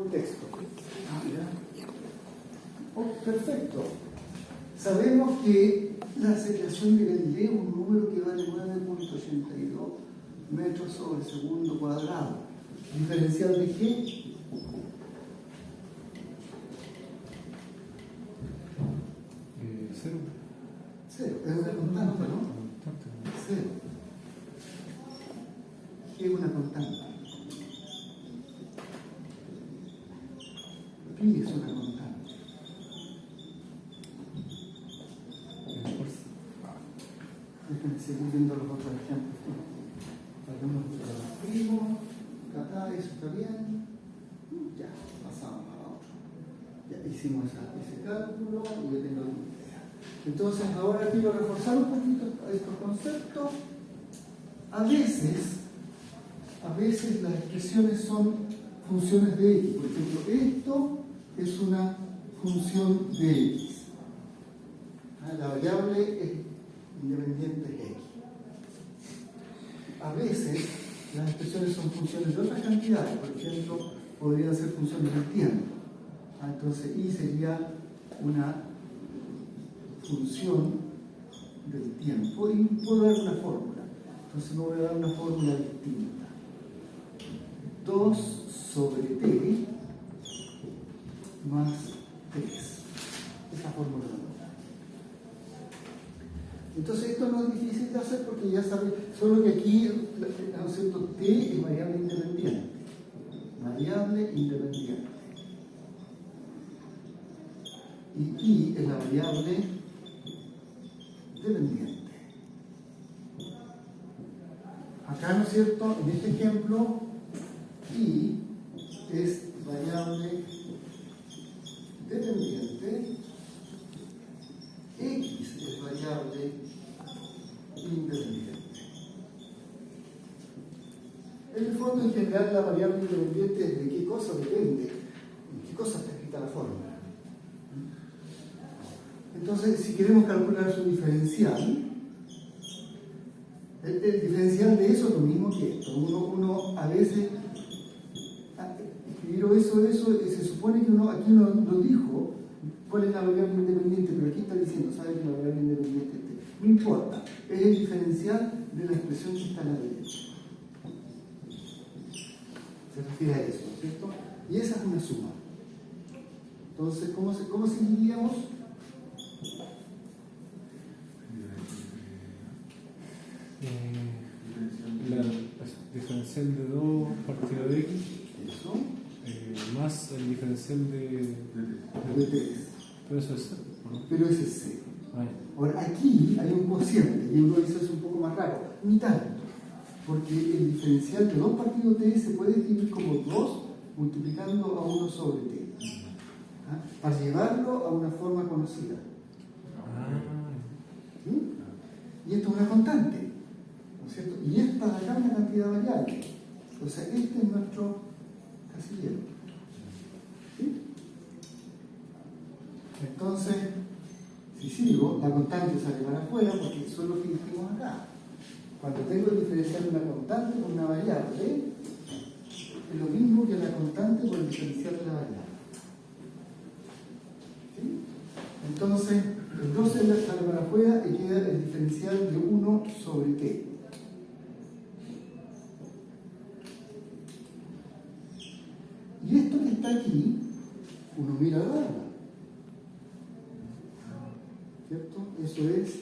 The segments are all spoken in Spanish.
texto. Oh, perfecto. Sabemos que la aceleración de Galileo es un número que vale 9.82 metros sobre segundo cuadrado. ¿Diferencial de qué? Cero. Cero. Es una constante, ¿no? Cero. ¿Qué es una constante? Pi es una constante. Déjenme seguir viendo los otros ejemplos. Algunos de los primos. Acá, eso está bien. Ya, pasamos a la otra. Ya hicimos ese cálculo y ya tengo una idea. Entonces, ahora quiero reforzar un poquito estos conceptos. A veces las expresiones son funciones de x. Por ejemplo, esto es una función de x. La variable es independiente de x. A veces las expresiones son funciones de otras cantidades. Por ejemplo, podrían ser funciones del tiempo. Entonces, y sería una función del tiempo y puedo dar una fórmula. Entonces me voy a dar una fórmula distinta. 2 sobre t más 3. Esa fórmula no me da. Entonces esto no es difícil de hacer porque ya saben, solo que aquí, ¿no es cierto? T es variable independiente. Variable independiente. Y I es la variable dependiente. Acá, ¿no es cierto? En este ejemplo, I es variable dependiente, X es variable independiente. En el fondo, en general, la variable independiente de qué cosa depende, en qué cosa está escrita la fórmula. Entonces, si queremos calcular su diferencial, el diferencial de eso es lo mismo que esto. Uno a veces escribió eso, se supone que aquí uno lo dijo, cuál es la variable independiente, pero aquí está diciendo, ¿sabe que la variable independiente no importa? Es el diferencial de la expresión que está a la derecha. Se refiere a eso, ¿cierto? Y esa es una suma. Entonces, ¿cómo seguiríamos? La diferencial de 2 partido de x. Eso. Más el diferencial de t. Pero eso es cero, ¿no? Pero ese es cero. Ahora, aquí hay un cociente, y uno dice es un poco más raro. Ni tanto. Porque el diferencial de 2 partido t se puede escribir como 2 multiplicando a 1 sobre t. Para llevarlo a una forma conocida. ¿Sí? Y esto es una constante, ¿no es cierto? Y esta de acá es una cantidad variable. O sea, este es nuestro casillero. ¿Sí? Entonces, si sigo, la constante sale para afuera porque eso es lo que dijimos acá. Cuando tengo el diferencial de una constante con una variable, es lo mismo que la constante por el diferencial de la variable. ¿Sí? Entonces sale para afuera y queda el diferencial de 1 sobre t. Y esto que está aquí, uno mira la barra. ¿Cierto? Eso es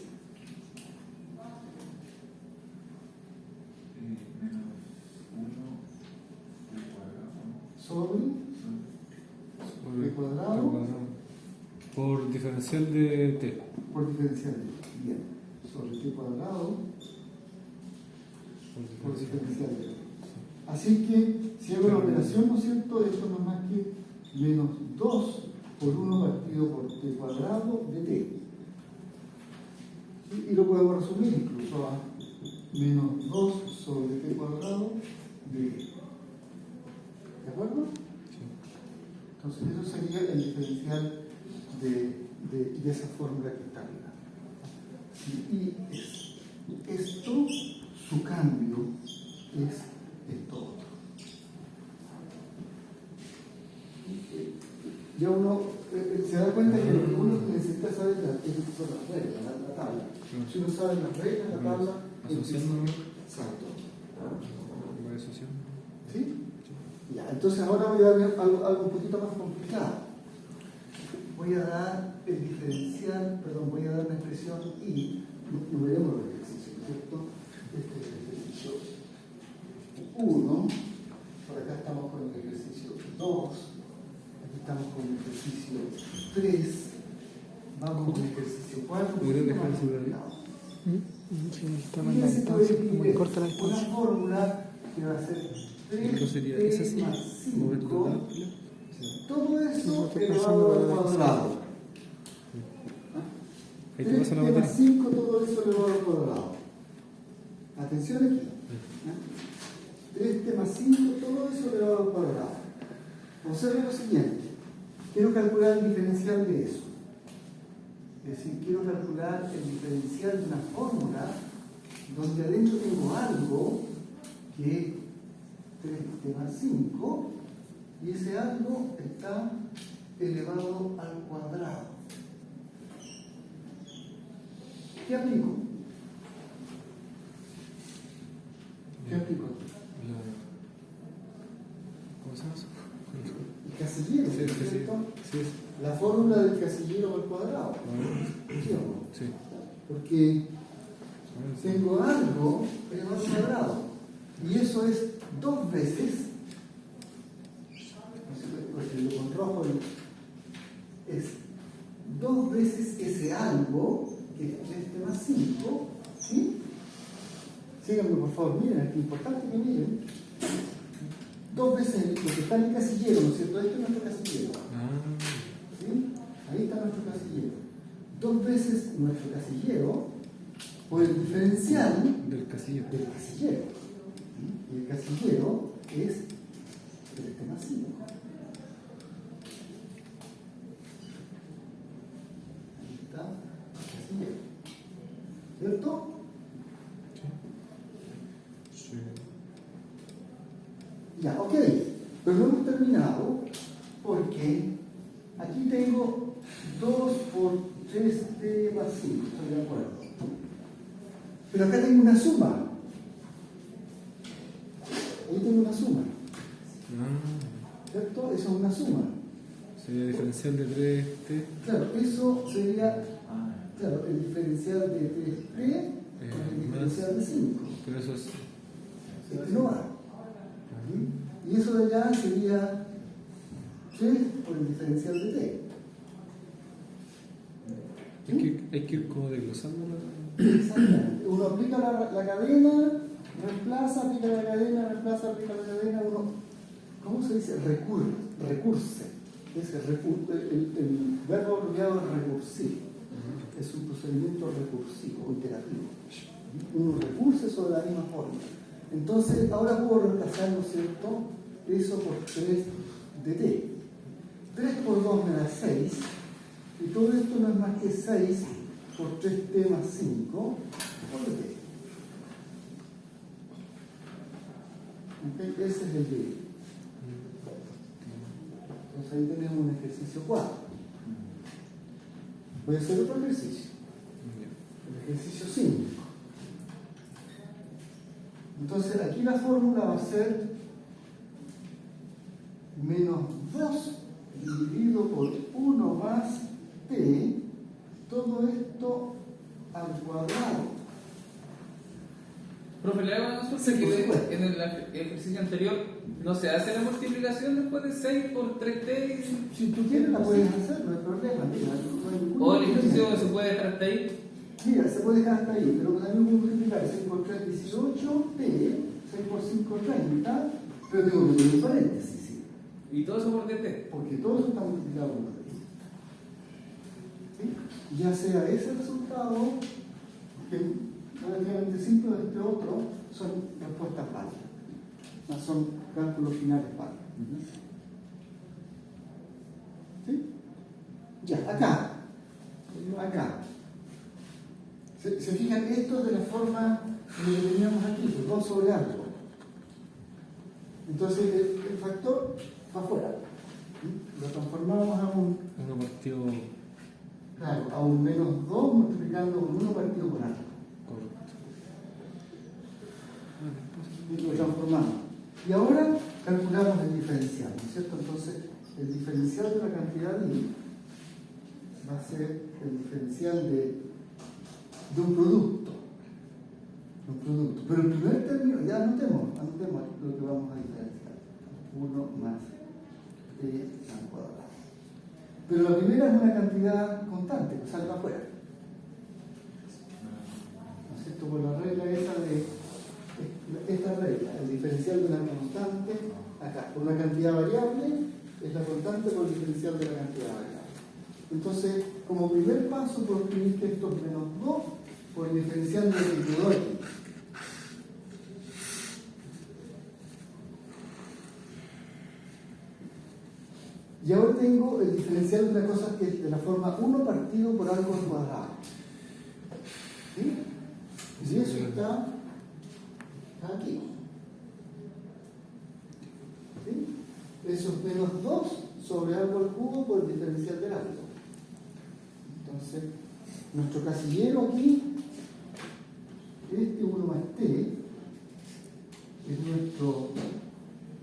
sobre t cuadrado por diferencial de t. Por diferencial de t. Bien. Sobre t cuadrado por diferencial de t. Así que, si hago la operación, ¿no es cierto? Esto no es más que menos 2 por 1 partido por t cuadrado de t. Y lo podemos resumir incluso a menos 2 sobre t cuadrado de t. ¿De acuerdo? Sí. Entonces, eso sería el diferencial de esa fórmula que está arriba. Y esto, su cambio es esto otro. ya uno se da cuenta que lo que uno necesita saber son las reglas, la tabla. Si uno sabe las reglas, la tabla... Asociando. Exacto. Voy asociando. ¿Sí? Ya, entonces ahora voy a dar algo un poquito más complicado. Voy a dar el diferencial, perdón, voy a dar una expresión y no veremos los ejercicios, ¿cierto? Este es el ejercicio 1, por acá estamos con el ejercicio 2, aquí estamos con el ejercicio 3, vamos con el ejercicio 4, un poquito más complicado. Fíjense que voy a escribir una fórmula que va a ser 3 más 5, todo eso elevado al cuadrado. Ahí te vas a la 3 materia. más 5, todo eso elevado al cuadrado. Atención aquí. 3 más 5, todo eso elevado al cuadrado. Observe lo siguiente. Quiero calcular el diferencial de eso. Es decir, quiero calcular el diferencial de una fórmula donde adentro tengo algo que es 3 más 5 y ese algo está elevado al cuadrado. ¿Qué aplico? ¿Qué aplico? ¿Cómo se llama eso? El casillero, Sí, sí, ¿cierto? sí. La fórmula del casillero al cuadrado. ¿Sí o no? Sí. Porque tengo algo elevado al cuadrado y eso es 2 veces, porque con rojo es 2 veces ese algo que es 3 más 5, ¿sí? Síganme por favor, miren, es importante que miren. 2 veces lo que está en el casillero, ¿no es cierto? Este es nuestro casillero. ¿Sí? Ahí está nuestro casillero. 2 veces nuestro casillero por el diferencial del casillero. ¿Sí? Y el casillero es 3 más 5. Ahí está el casillero. ¿Cierto? Sí. Ya, ok. Pero no hemos terminado porque aquí tengo 2 por 3t más 5. Estoy de acuerdo. Pero acá tengo una suma. Ahí tengo una suma. ¿Cierto? Eso es una suma. Sería diferencial de 3t. Claro, eso sería el diferencial de 3t con el diferencial de 5. Pero eso es. Este no va. Y eso de allá sería 3 por el diferencial de t. Hay que ir como desglosando la. Exactamente. Uno aplica la cadena, reemplaza, aplica la cadena, reemplaza, aplica la cadena, uno, ¿cómo se dice? Recurse. Es el verbo abreviado es recursir. Es un procedimiento recursivo o iterativo. Uno recurse sobre la misma forma. Entonces, ahora puedo reemplazar, ¿no es cierto? Eso por 3 de t. 3 por 2 me da 6. Y todo esto no es más que 6 por 3t más 5 por t. Okay, ese es el d. Entonces ahí tenemos un ejercicio 4. Voy a hacer otro ejercicio. El ejercicio 5. Entonces aquí la fórmula va a ser menos 2 dividido por 1 más t, todo esto al cuadrado. Profe, le hago una consulta que en el ejercicio anterior no se hace la multiplicación después de 6 por 3t. Si tú quieres la puedes hacer, no hay problema. Mira, no hay ningún O el ejercicio problema. se puede dejar hasta ahí. Mira, se puede dejar hasta ahí, pero también puedo multiplicar 6 por 3, 18t, 6 por 5, 30, pero tengo que poner un paréntesis, sí, Y todo eso por dt. porque todo eso está multiplicado por 3. ¿Sí? Ya sea ese resultado, que es relativamente simple, o este otro, son respuestas válidas. Son cálculos finales válidos. ¿Sí? Ya, acá. ¿Se fijan? Esto es de la forma que teníamos aquí, 2 sobre algo. Entonces el factor va afuera. ¿Sí? lo transformamos a un, 1 partido. claro, a un menos 2 multiplicando por 1 partido por algo. Correcto. Y lo transformamos. Y ahora calculamos el diferencial, ¿no es cierto? Entonces, el diferencial de la cantidad I va a ser el diferencial de un producto. Un producto. Pero el primer término, ya anotemos lo que vamos a diferenciar. 1 más t al cuadrado. Pero la primera es una cantidad constante, que salga afuera. ¿No es cierto? Por la regla esa de esta regla, el diferencial de una constante, acá, por una cantidad variable, es la constante por el diferencial de la cantidad variable. Entonces, como primer paso, puedo escribir que esto es menos 2 por el diferencial de lo que quedó aquí. Y ahora tengo el diferencial de una cosa que es de la forma 1 partido por algo al cuadrado. ¿Sí? Y eso está aquí. ¿Sí? Eso es menos 2 sobre algo al cubo por el diferencial del algo. Entonces, nuestro casillero aquí, este 1 más t, es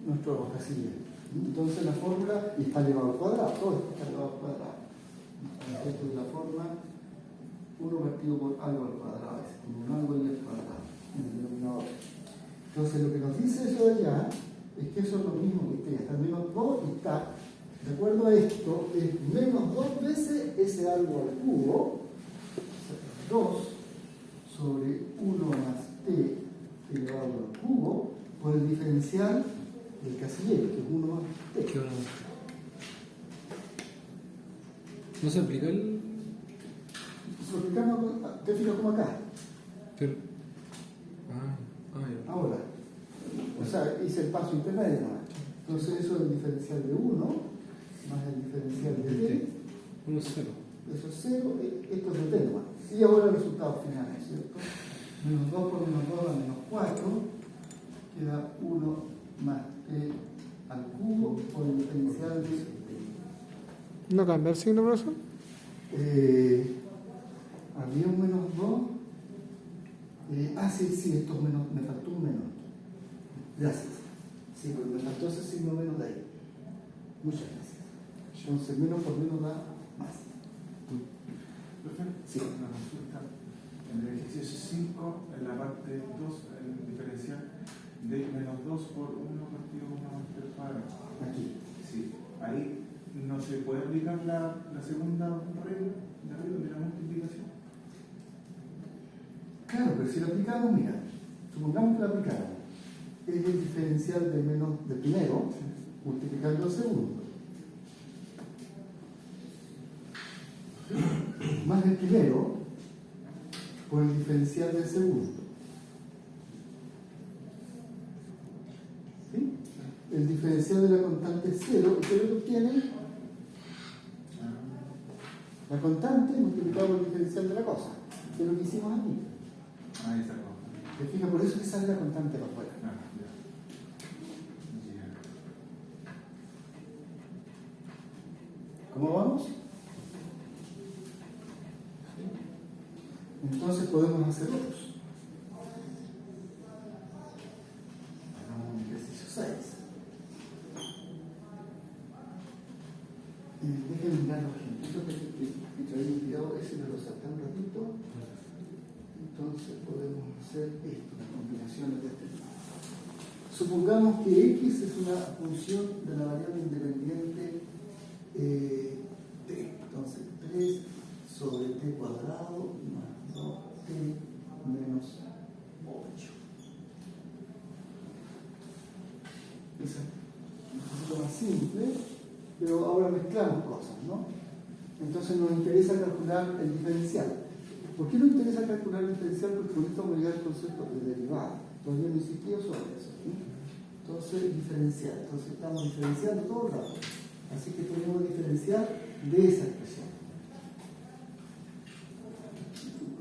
nuestro casillero. Entonces la fórmula, y está elevado al cuadrado, todo esto está elevado al cuadrado. Esto es la forma 1 partido por algo al cuadrado, es como un algo y al cuadrado, en el denominador. Entonces lo que nos dice eso de allá es que eso es lo mismo que esté, hasta el menos 2 está, de acuerdo a esto, es menos 2 veces ese algo al cubo, 2 sobre 1 más t elevado al cubo, por el diferencial del casillero, que es 1 más t. ¿Qué hora? ¿No se aplica el...? Lo aplicamos, te fijas como acá. Pero... ya. Ahora, o sea, hice el paso intermedio nomás. Entonces eso es el diferencial de 1 más el diferencial de t. 1 es 0. Eso es 0, esto es de t nomás. Y ahora el resultado final, ¿cierto? Menos 2 por menos 2 da menos 4, queda 1 más t al cubo por el diferencial de t. ¿No cambia el signo, profesor? Había un menos 2. Sí, esto es menos, me faltó un menos. Gracias. Sí, pero me faltó ese signo menos de ahí. Muchas gracias. Entonces, menos por menos da más. Sí. Una consulta. En el ejercicio 5, en la parte 2, el diferencial de menos 2 por 1 partido 1 más 3 cuadrado. Aquí. Sí. Ahí no se puede aplicar la segunda regla de arriba de la multiplicación. Claro, pero si lo aplicamos, mira, supongamos que lo aplicamos. Es el diferencial de menos de primero multiplicando el segundo. Más el primero por el diferencial del segundo. ¿Sí? El diferencial de la constante es 0, y 0 que obtiene la constante multiplicado por el diferencial de la cosa, que es lo que hicimos aquí. Ahí está. ¿Te fijas? Por eso que sale la constante para afuera. ¿Cómo vamos? Entonces podemos hacer otros. Hagamos un ejercicio 6. Déjenme mirar los ejemplitos que traía enviado, ese me lo salté un ratito. Entonces podemos hacer esto, las combinaciones de este tipo. Supongamos que x es una función de la variable independiente t. Entonces 3 sobre t cuadrado más 2t menos 8. Esa es un poquito más simple, pero ahora mezclamos cosas, ¿no? Entonces nos interesa calcular el diferencial. ¿Por qué nos interesa calcular el diferencial? Porque con esto vamos a llegar al concepto de derivada. Todavía no he insistido sobre eso. ¿Sí? Entonces, diferencial. Entonces, estamos diferenciando todo el rato. Así que tenemos que diferenciar de esa expresión.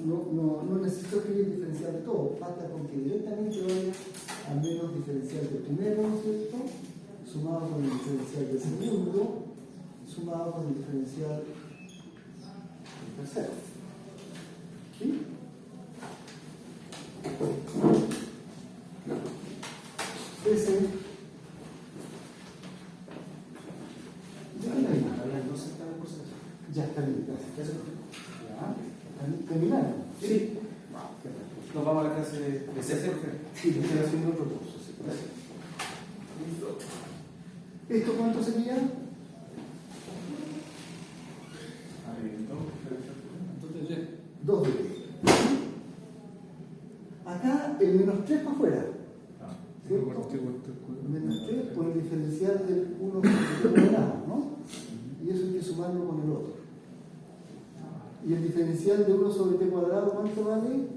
No necesito escribir diferencial de todo. Basta con que directamente vaya al menos diferencial del primero, ¿no es cierto? Sumado con el diferencial del segundo, sumado con el diferencial del tercero. ¿Sí? Ese ya está bien, gracias. Ya, ¿terminaron? Sí. Wow, qué rápido. Nos vamos a la clase de C. Sí, le estoy haciendo otro curso. Sí, gracias. Listo. ¿Esto cuánto sería? Entonces ya. 2 de t. Acá el menos 3 para afuera. ¿Cierto? Menos 3 por el diferencial del 1 sobre t cuadrado, ¿no? Y eso hay que sumarlo con el otro. ¿Y el diferencial de 1 sobre t cuadrado cuánto vale?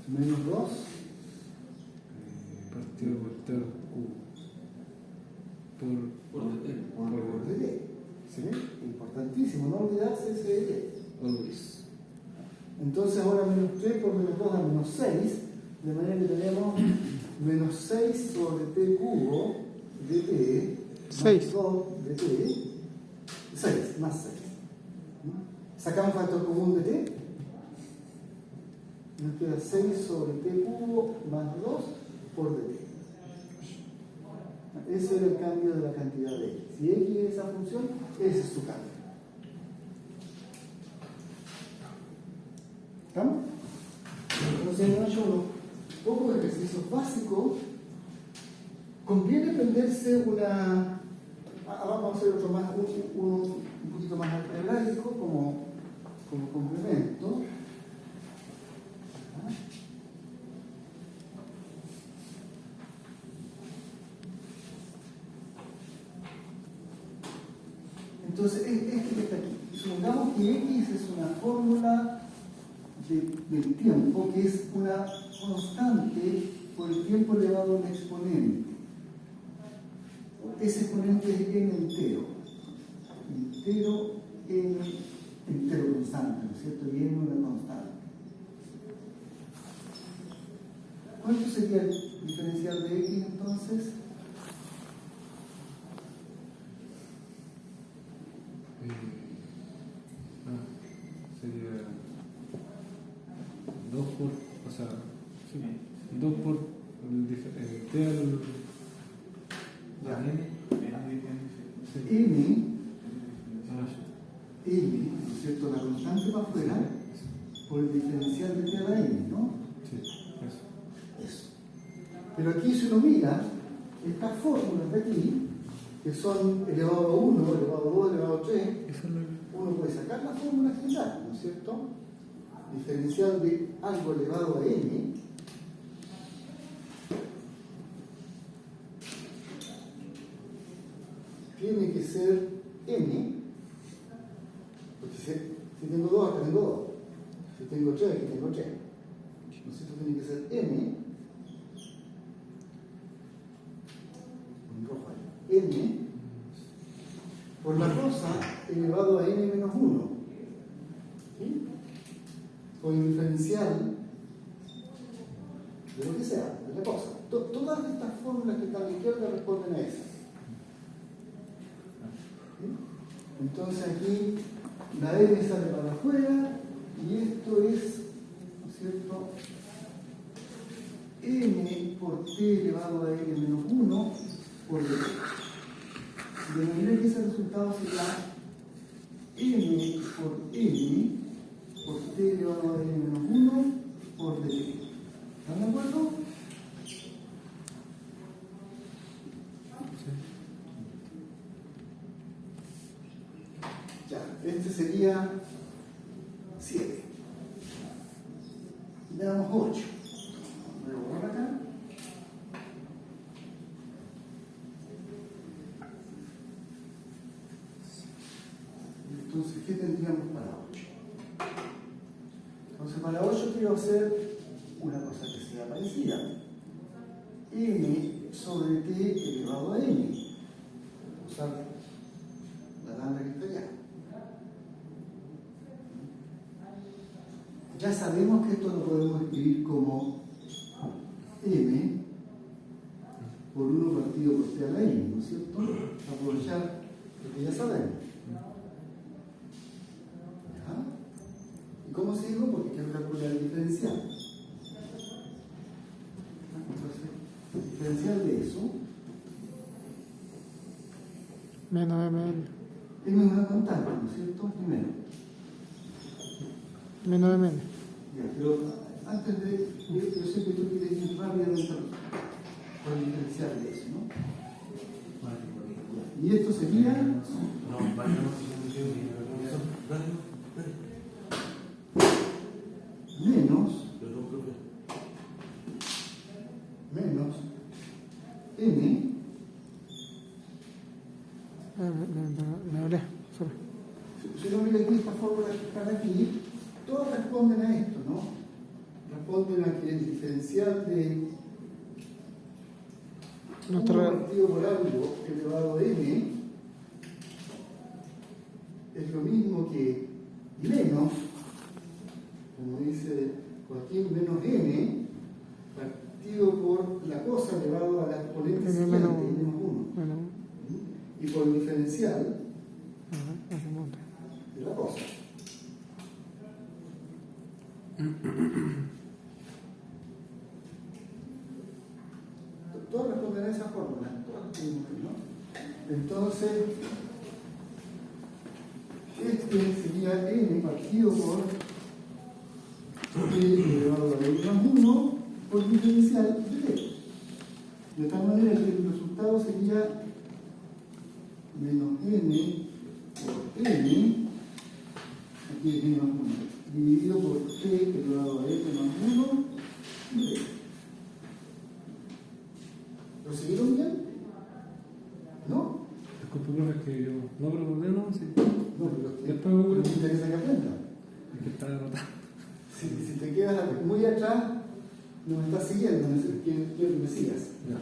Menos 2 partido por t al cubo. por dt. ¿Sí? Importantísimo, no olvidarse ese dt. Always. Entonces ahora menos 3 por menos 2 da menos 6, de manera que tenemos menos 6 sobre t cubo dt, 6. más 2 dt, 6, más 6. Sacamos factor común de t, nos queda 6 sobre t cubo más 2 por dt. Ese era el cambio de la cantidad de x. Si x es esa función, ese es su cambio. ¿Estamos? Entonces hemos hecho unos pocos ejercicios básicos. Conviene aprenderse una. Vamos a hacer otro más, uno un poquito más algebraico como complemento. Entonces, este que está aquí, supongamos que x es una fórmula del tiempo que es una constante por el tiempo elevado a un exponente. Ese exponente es n entero. Entero constante, ¿no es cierto? Y n una constante. ¿Cuánto sería el diferencial de x entonces? Sería 2 por, o sea, sí, 2 por el t al Ya. n, ¿no es cierto? La constante para afuera por el diferencial de t a la n, ¿no? sí, eso. Eso. Pero aquí si uno mira estas fórmulas de aquí, que son elevado a 1, elevado a 2, elevado a 3, Eso no es. uno puede sacar la fórmula general, ¿no es cierto? Diferencial de algo elevado a n tiene que ser n, porque si tengo 2, acá tengo 2. Si tengo 3, aquí tengo 3. ¿No es cierto? Tiene que ser n, con rojo ahí, n por la cosa elevado a n menos 1. ¿Sí? Con el diferencial de lo que sea, de la cosa. Todas estas fórmulas que están a la izquierda responden a esa. ¿Sí? Entonces aquí la n sale para afuera y esto es, ¿no es cierto? N por t elevado a n menos 1 por dt. De manera que ese resultado será n por t elevado a n menos 1 por dt. ¿Están de acuerdo? Ya, este sería 7. Le damos 8. Voy a borrar acá. Entonces, ¿qué tendríamos para 8? Entonces, para 8 quiero hacer una cosa que sea parecida. n sobre t elevado a n. Usar la tabla que está allá. Ya sabemos que esto lo podemos escribir como diferencial ahí, ¿no es cierto? Aprovechar lo que ya sabemos. ¿Ya? ¿Y cómo sigo? Porque quiero calcular el diferencial. Entonces, el diferencial de eso Menos ml. es una constante, ¿no es cierto? Primero. Menos ml. Ya, pero antes de. Yo sé que tú quieres ir rápidamente con el diferencial de eso, ¿no? Y esto sería. Menos n. Me hablé. Sorry. Si uno mira aquí esta fórmula que están aquí, todas responden a esto, ¿no? Responden a que el diferencial de 1 partido por algo elevado a n es lo mismo que menos, como dice Joaquín, menos n partido por la cosa elevado a la exponente siguiente, menos 1. Y por el diferencial de la cosa. Todas responden a esa fórmula, todas responden, ¿no? Entonces, este sería n partido por n elevado a la más 1 por el diferencial de t. De tal manera que el resultado sería menos n por n, aquí es n más 1, dividido por t elevado a n más 1 y t. ¿Lo siguieron bien? ¿No? Disculpe, profe, es que yo no pregunté, ¿no? Sí. No, pero Después me te interesa que aprenda. Es que está derrotado. Si te quedas muy atrás, no me estás siguiendo, quiero que me sigas. Ya.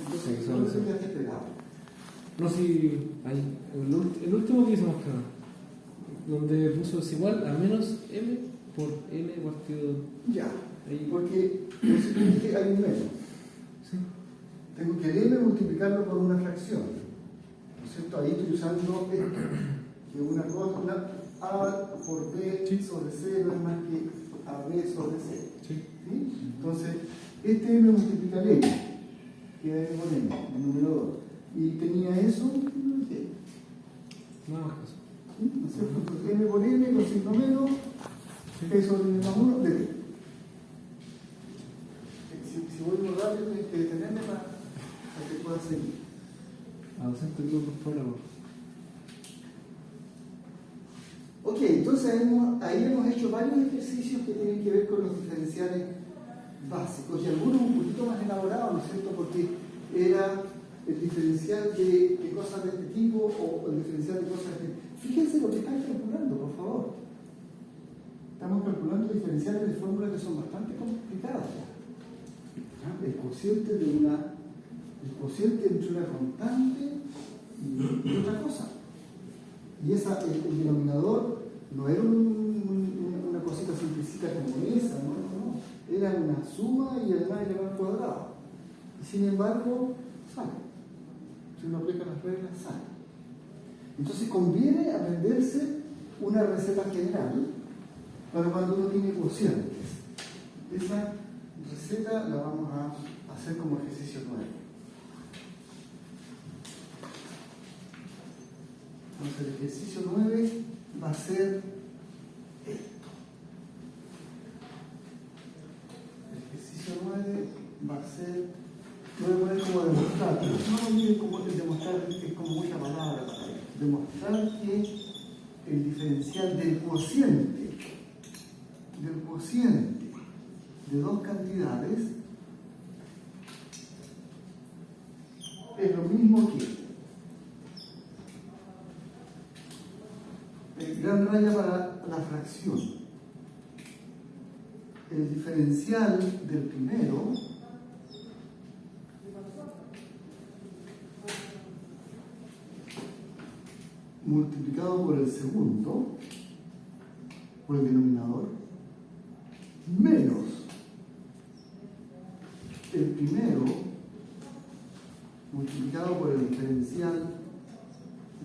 Entonces, Sí, no sí. te quedaste pegado. No, sí, el último que hicimos, claro, donde puso es igual a menos m por n partido. Ya, Ahí. porque que hay un menos. Sí. Tengo que el m multiplicarlo por una fracción. ¿No es cierto? Ahí estoy usando esto, que una cosa, una a por b sobre c no es más que ab sobre c. Sí. ¿Sí? Entonces, este m multiplica el m, queda m por n, el número 2. Y tenía eso, y lo dije. Nada más que eso. ¿Sí? ¿No es cierto? Entonces, m por n con signo menos, p sobre n más 1 de t. Si vuelvo rápido, tienes que detenerme para que pueda seguir. A docente grupos por la voz. Ok, entonces ahí hemos hecho varios ejercicios que tienen que ver con los diferenciales básicos y algunos un poquito más elaborados, ¿no es cierto? Porque era el diferencial de cosas de este tipo o el diferencial de cosas de este tipo. Fíjense lo que están calculando, por favor. Estamos calculando diferenciales de fórmulas que son bastante complicadas. El cociente entre una constante y otra cosa. Y el denominador no era una cosita simplecita como esa, no. Era una suma y además elevado al cuadrado. Y sin embargo, sale. Si uno aplica las reglas, sale. Entonces conviene aprenderse una receta general para cuando uno tiene cocientes. Esa receta la vamos a hacer como ejercicio nuevo. Entonces el ejercicio 9 va a ser esto. El ejercicio 9 va a ser, voy a poner como demostrar, pero no olviden como el demostrar, es como mucha palabra para él. Demostrar que el diferencial del cociente de dos cantidades es lo mismo que el gran raya para la fracción. El diferencial del primero multiplicado por el segundo, por el denominador, menos el primero multiplicado por el diferencial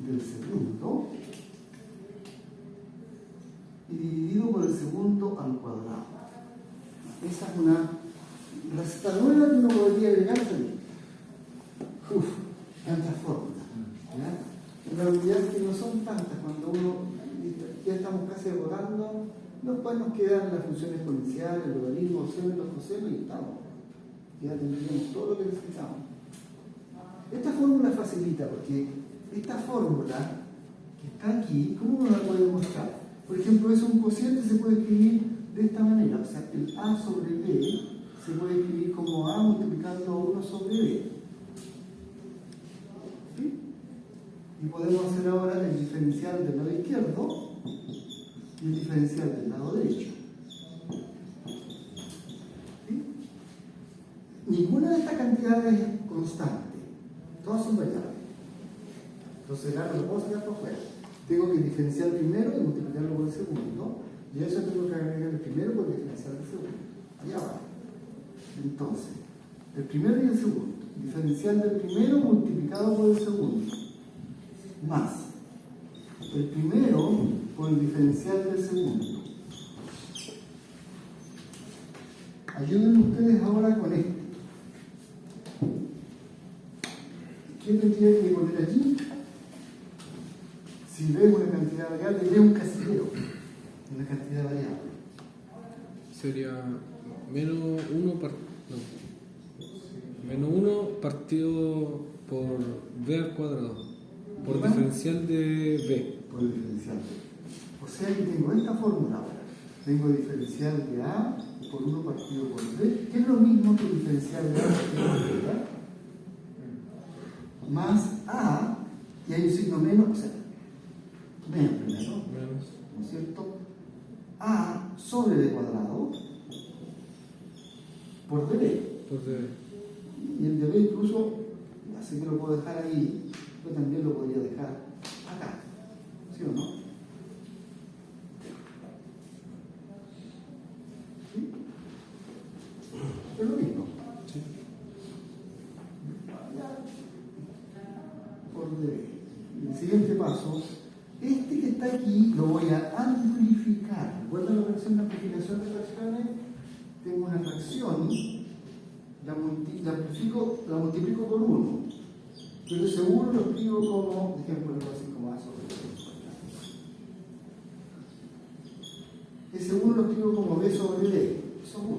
del segundo y dividido por el segundo al cuadrado. Esa es una receta nueva que uno podría agregar también. Tantas fórmulas. ¿Ya? En realidad que no son tantas. Cuando uno ya estamos casi agotando, después nos quedan las funciones exponenciales, el logaritmo, los cosenos y estamos. Ya tendríamos todo lo que necesitamos. Esta fórmula facilita porque esta fórmula que está aquí, ¿cómo uno la puede mostrar? Por ejemplo, es un cociente, se puede escribir de esta manera. O sea, el A sobre B se puede escribir como A multiplicando 1 sobre B. ¿Sí? Y podemos hacer ahora el diferencial del lado izquierdo y el diferencial del lado derecho. ¿Sí? Ninguna de estas cantidades es constante, todas son variables. Entonces, ahora lo puedo sacar por fuera. Tengo que diferenciar el primero y multiplicarlo por el segundo, y a eso tengo que agregar el primero por el diferencial del segundo. Allá va. Entonces, el primero y el segundo, diferencial del primero multiplicado por el segundo, más el primero por el diferencial del segundo. Ayúdenme ustedes ahora con esto. ¿Qué tendría que poner allí? Si veo una cantidad variable, veo un casillero, una cantidad variable. Sería menos 1 partido por b al cuadrado, por diferencial de b. Por el diferencial de B. O sea que tengo esta fórmula ahora. Tengo diferencial de A por 1 partido por B, que es lo mismo que diferencial de A partido por B, más A, y hay un signo menos, o sea, menos primero, ¿no es cierto? A sobre B cuadrado por dB. Por dB. Y el dB incluso, así que lo puedo dejar ahí, yo también lo podría dejar acá. ¿Sí o no? ¿Sí? Es lo mismo. Sí. Por dB. El siguiente paso, este que está aquí lo voy a amplificar. ¿Recuerdan la operación de amplificación de fracciones? Tengo una fracción, la multiplico por 1, pero seguro lo escribo como, por ejemplo, algo así como A sobre B. Ese 1 lo escribo como B sobre D, eso es 1.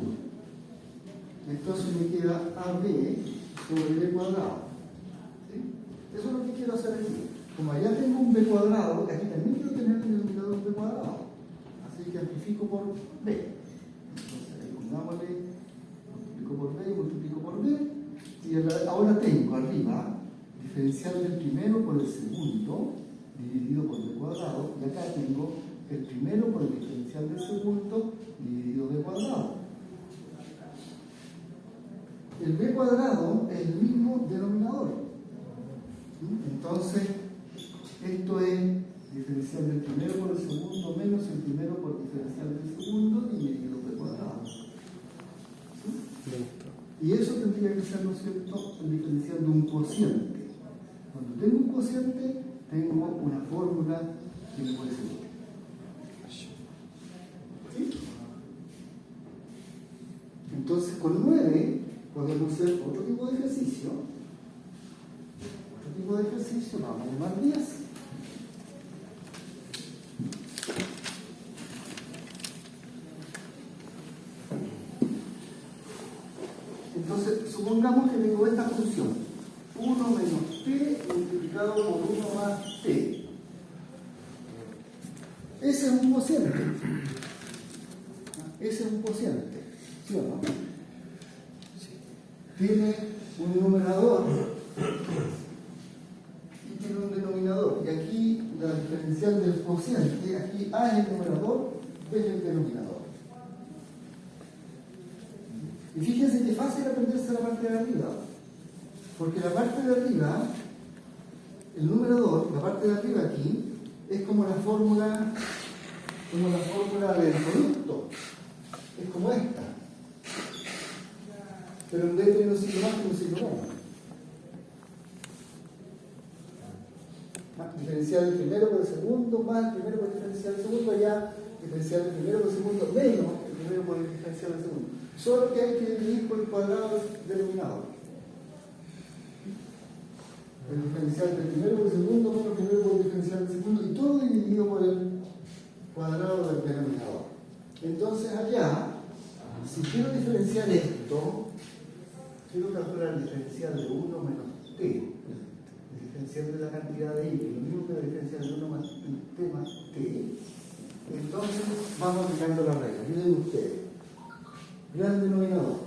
Entonces me queda AB sobre B cuadrado. ¿Sí? Eso es lo que quiero hacer aquí. Como allá tengo un B cuadrado, aquí también quiero tener el denominador B cuadrado. Así que amplifico por B. Entonces ahí pongámosle, multiplico por B y multiplico por B. Y ahora tengo arriba diferencial del primero por el segundo dividido por B cuadrado. Y acá tengo el primero por el diferencial del segundo dividido B cuadrado. El B cuadrado es el mismo denominador. Entonces, esto es diferencial del primero por el segundo menos el primero por diferencial del segundo dividido B cuadrado. ¿Sí? Y eso tendría que ser, ¿no es cierto?, el diferencial de un cociente. Cuando tengo un cociente, tengo una fórmula que me puede servir. ¿Sí? Entonces, con 9 podemos hacer otro tipo de ejercicio. Vamos a llamar 10. Entonces, supongamos que tengo esta función, 1 menos t multiplicado por 1 más t. Ese es un cociente. ¿Sí o no? Tiene un numerador y tiene un denominador. Y aquí la diferencial del cociente, aquí A es el numerador, B es el denominador. Y fíjense que es fácil aprenderse la parte de arriba, porque la parte de arriba, el numerador, la parte de arriba aquí, es como la fórmula del producto, es como esta, pero en vez de tener un signo más, tiene un signo menos. diferencial del primero por el segundo más el primero por el diferencial del segundo, allá diferencial del primero por el segundo menos el primero por el diferencial del segundo. Solo que hay que dividir por el cuadrado del denominador. El diferencial del primero por el segundo menos el primero por el diferencial del segundo, y todo dividido por el cuadrado del denominador. Entonces allá, si quiero diferenciar esto, quiero calcular el diferencial de 1 menos t, el diferencial de la cantidad de y, lo mismo que el diferencial de 1 más t más t. Entonces vamos aplicando la regla. Miren ustedes. Gran denominador.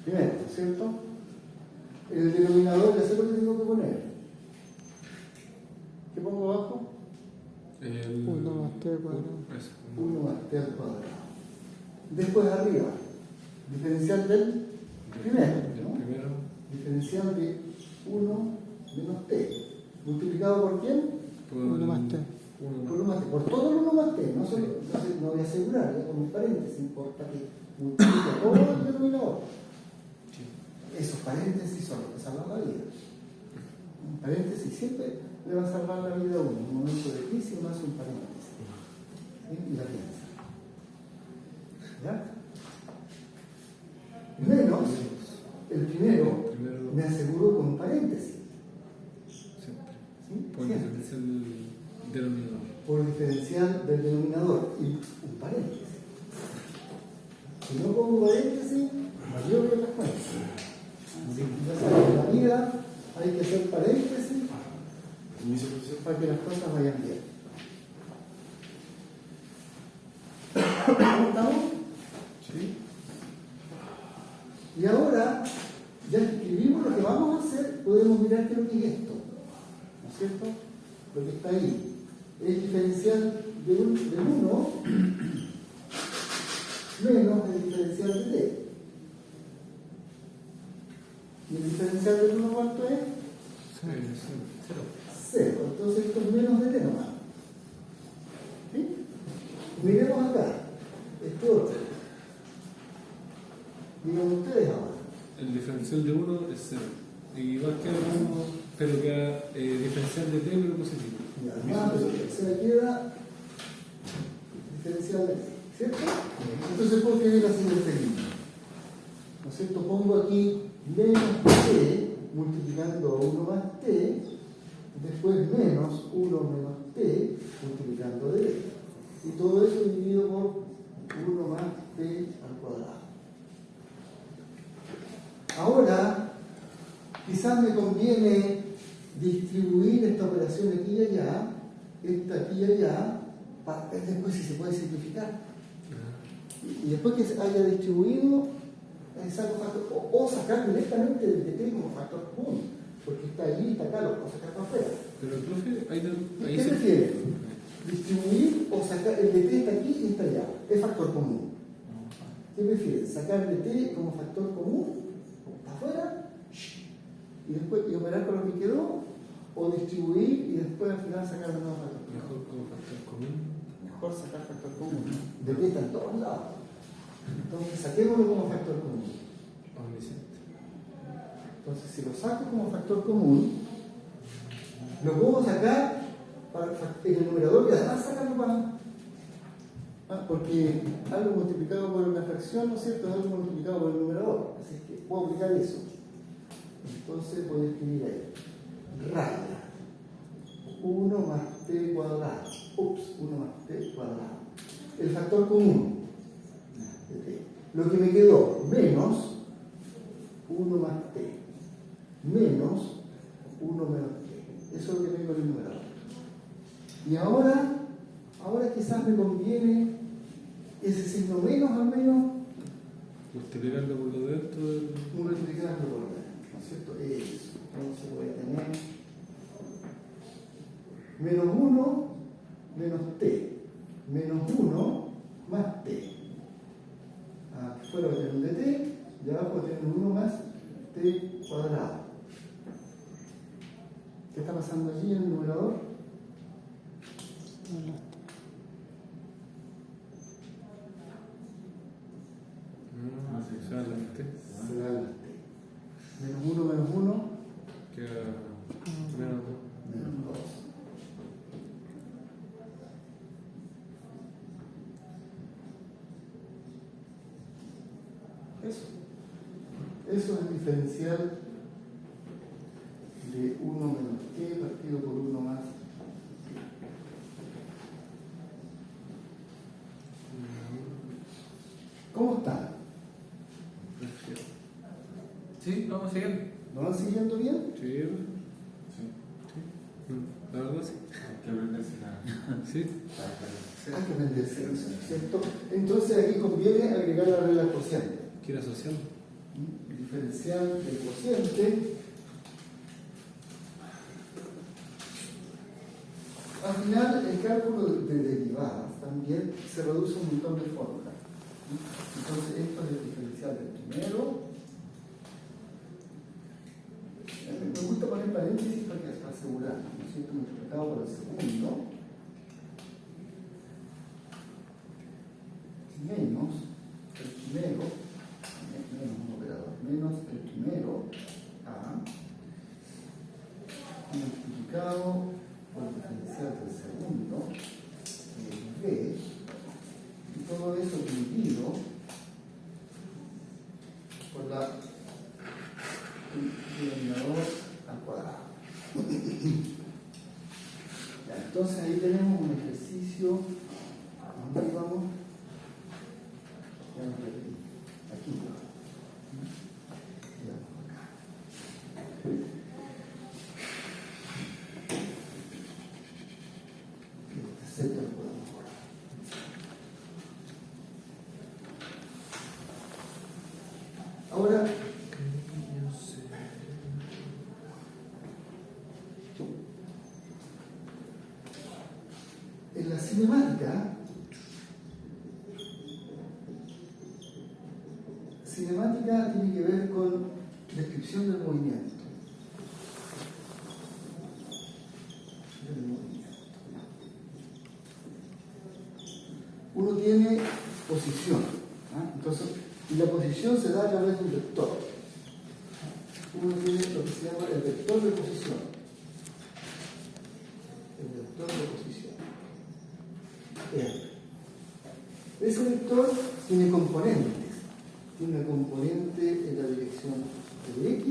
Primero, ¿no es cierto? El denominador, ya sé lo que tengo que poner. ¿Qué pongo abajo? 1 más t cuadrado. 1 más t al cuadrado. Después arriba, diferencial del primero, ¿no? Diferencial de 1 menos t. ¿Multiplicado por quién? 1 más t. Por 1 más t. Por todo el 1 más t. No, solo, no voy a asegurar, con un paréntesis, importa que multiplique todo el denominador. Esos paréntesis son los que salvan la vida. Un paréntesis siempre le va a salvar la vida a uno. En un momento de crisis uno hace un paréntesis. ¿Sí? Y la piensa. ¿Ya? Menos el primero me aseguro con un paréntesis. ¿Sí? Por el diferencial del denominador. Por el diferencial del denominador y un paréntesis. Si no pongo paréntesis, mayor que las cuentas. Ya sabes, en la vida hay que hacer paréntesis para que las cosas vayan bien. ¿Cómo estamos? Sí. Y ahora, ya que escribimos lo que vamos a hacer, podemos mirar qué es lo que es esto. ¿No es cierto? Lo que está ahí. Es diferencial del 1 menos el diferencial de t. ¿Y el diferencial del 1 cuánto es? 0. Entonces esto es menos de t nomás. ¿Sí? Miremos acá. Este otro. Digan ustedes ahora. El diferencial de 1 es 0. Igual que el 1, pero queda diferencial de t, pero positivo. Ya, pero se me queda diferencial de t, ¿cierto? Entonces puedo escribir la siguiente línea. ¿No es cierto? Pongo aquí menos t multiplicando 1 más t, después menos 1 menos t multiplicando d. Y todo eso dividido por 1 más t al cuadrado. Ahora, quizás me conviene distribuir esta operación aquí y allá, esta aquí y allá, para ver después si se puede simplificar. Y después que se haya distribuido, saco factor, o sacar directamente del dt como factor común, porque está ahí, está acá, lo puedo sacar para afuera. Pero el profe, ahí ¿Qué se... prefiere? ¿Distribuir o sacar? El dt está aquí y está allá, es factor común. ¿Qué prefiere? ¿Sacar dt como factor común, para afuera, y después y operar con lo que quedó, o distribuir y después al final sacar de nuevo factor común? Mejor como factor común. Mejor sacar factor común. dt está en todos lados. Entonces saquémoslo como factor común. Omnisciente. Entonces si lo saco como factor común, lo puedo sacar en el numerador y además sacarlo para... porque algo multiplicado por una fracción, ¿no es cierto?, es algo multiplicado por el numerador. Así que puedo aplicar eso. Entonces voy a escribir ahí. Raya. 1 más t cuadrado. 1 más t cuadrado. El factor común de t. Lo que me quedó, menos 1 más t. Menos 1 menos t. Eso es lo que tengo en el numerador. Y ahora quizás me conviene ese signo menos al menos Multiplicando por lo dentro del... multiplicando por lo dentro, ¿no es cierto? Eso. Entonces voy a tener menos 1 menos t, menos 1 más t. Afuera voy a tener un dt y abajo voy a tener 1 más t cuadrado. ¿Qué está pasando allí en el numerador? Se va la t. Se da el t. Menos 1 menos 1 Queda menos 2. menos 2. Eso. Eso es el diferencial de 1 menos t partido por 1 más. ¿Cómo están? Sí, vamos a seguir. ¿Lo van siguiendo bien? Sí, la verdad sí. Hay que aprenderse Sí. Hay que aprenderse eso, ¿cierto? Entonces aquí conviene agregar la regla cociente. Quiero asociarlo. El diferencial del cociente. Al final, el cálculo de derivadas también se reduce a un montón de fórmulas. Entonces, esto es el diferencial del primero. Me gusta poner paréntesis para asegurar, ¿no es cierto? Multiplicado por el segundo. Menos el primero, menos un operador, menos el primero, A, multiplicado por el diferencial del segundo, B, y todo eso dividido por el denominador al cuadrado. Ya, entonces ahí tenemos un ejercicio. ¿A dónde vamos? Ya me perdí. Aquí. Y vamos acá. Este Z lo podemos borrar. Ahora, en la cinemática tiene que ver con descripción del movimiento. Uno tiene posición, entonces, y la posición se da a través de un vector. Uno tiene lo que se llama el vector de posición. El vector de posición. Ese vector tiene componentes. Tiene una componente en la dirección de X,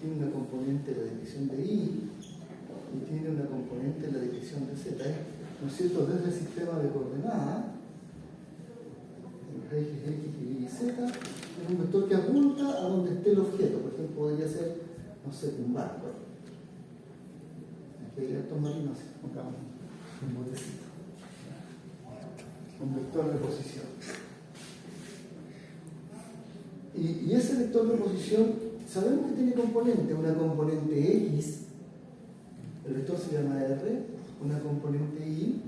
tiene una componente en la dirección de Y y tiene una componente en la dirección de Z. ¿No es cierto? Desde el sistema de coordenadas, los ejes X, Y y Z, es un vector que apunta a donde esté el objeto. Por ejemplo, podría ser, no sé, un barco. Aquí hay estos marinos, pongamos un botecito. Un vector de posición. Y ese vector de posición, sabemos que tiene componentes, una componente X, el vector se llama R, una componente Y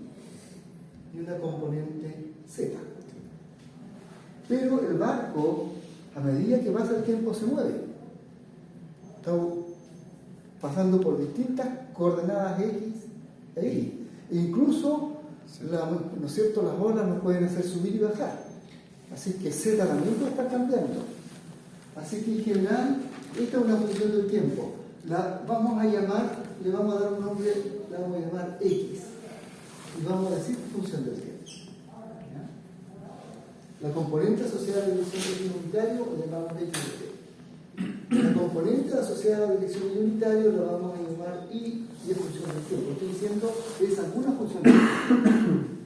y una componente Z. Pero el barco, a medida que pasa el tiempo, se mueve. Está pasando por distintas coordenadas X e Y. E incluso, ¿no es cierto?, las olas nos pueden hacer subir y bajar. Así que Z también puede estar cambiando. Así que en general, esta es una función del tiempo. La vamos a llamar, le vamos a dar un nombre, la vamos a llamar X. Y vamos a decir función del tiempo. ¿Ya? La componente asociada a la dirección de unitario la llamamos X de T. La componente asociada a la dirección de unitario la vamos a llamar Y es función del tiempo. Estoy diciendo que es alguna función del tiempo.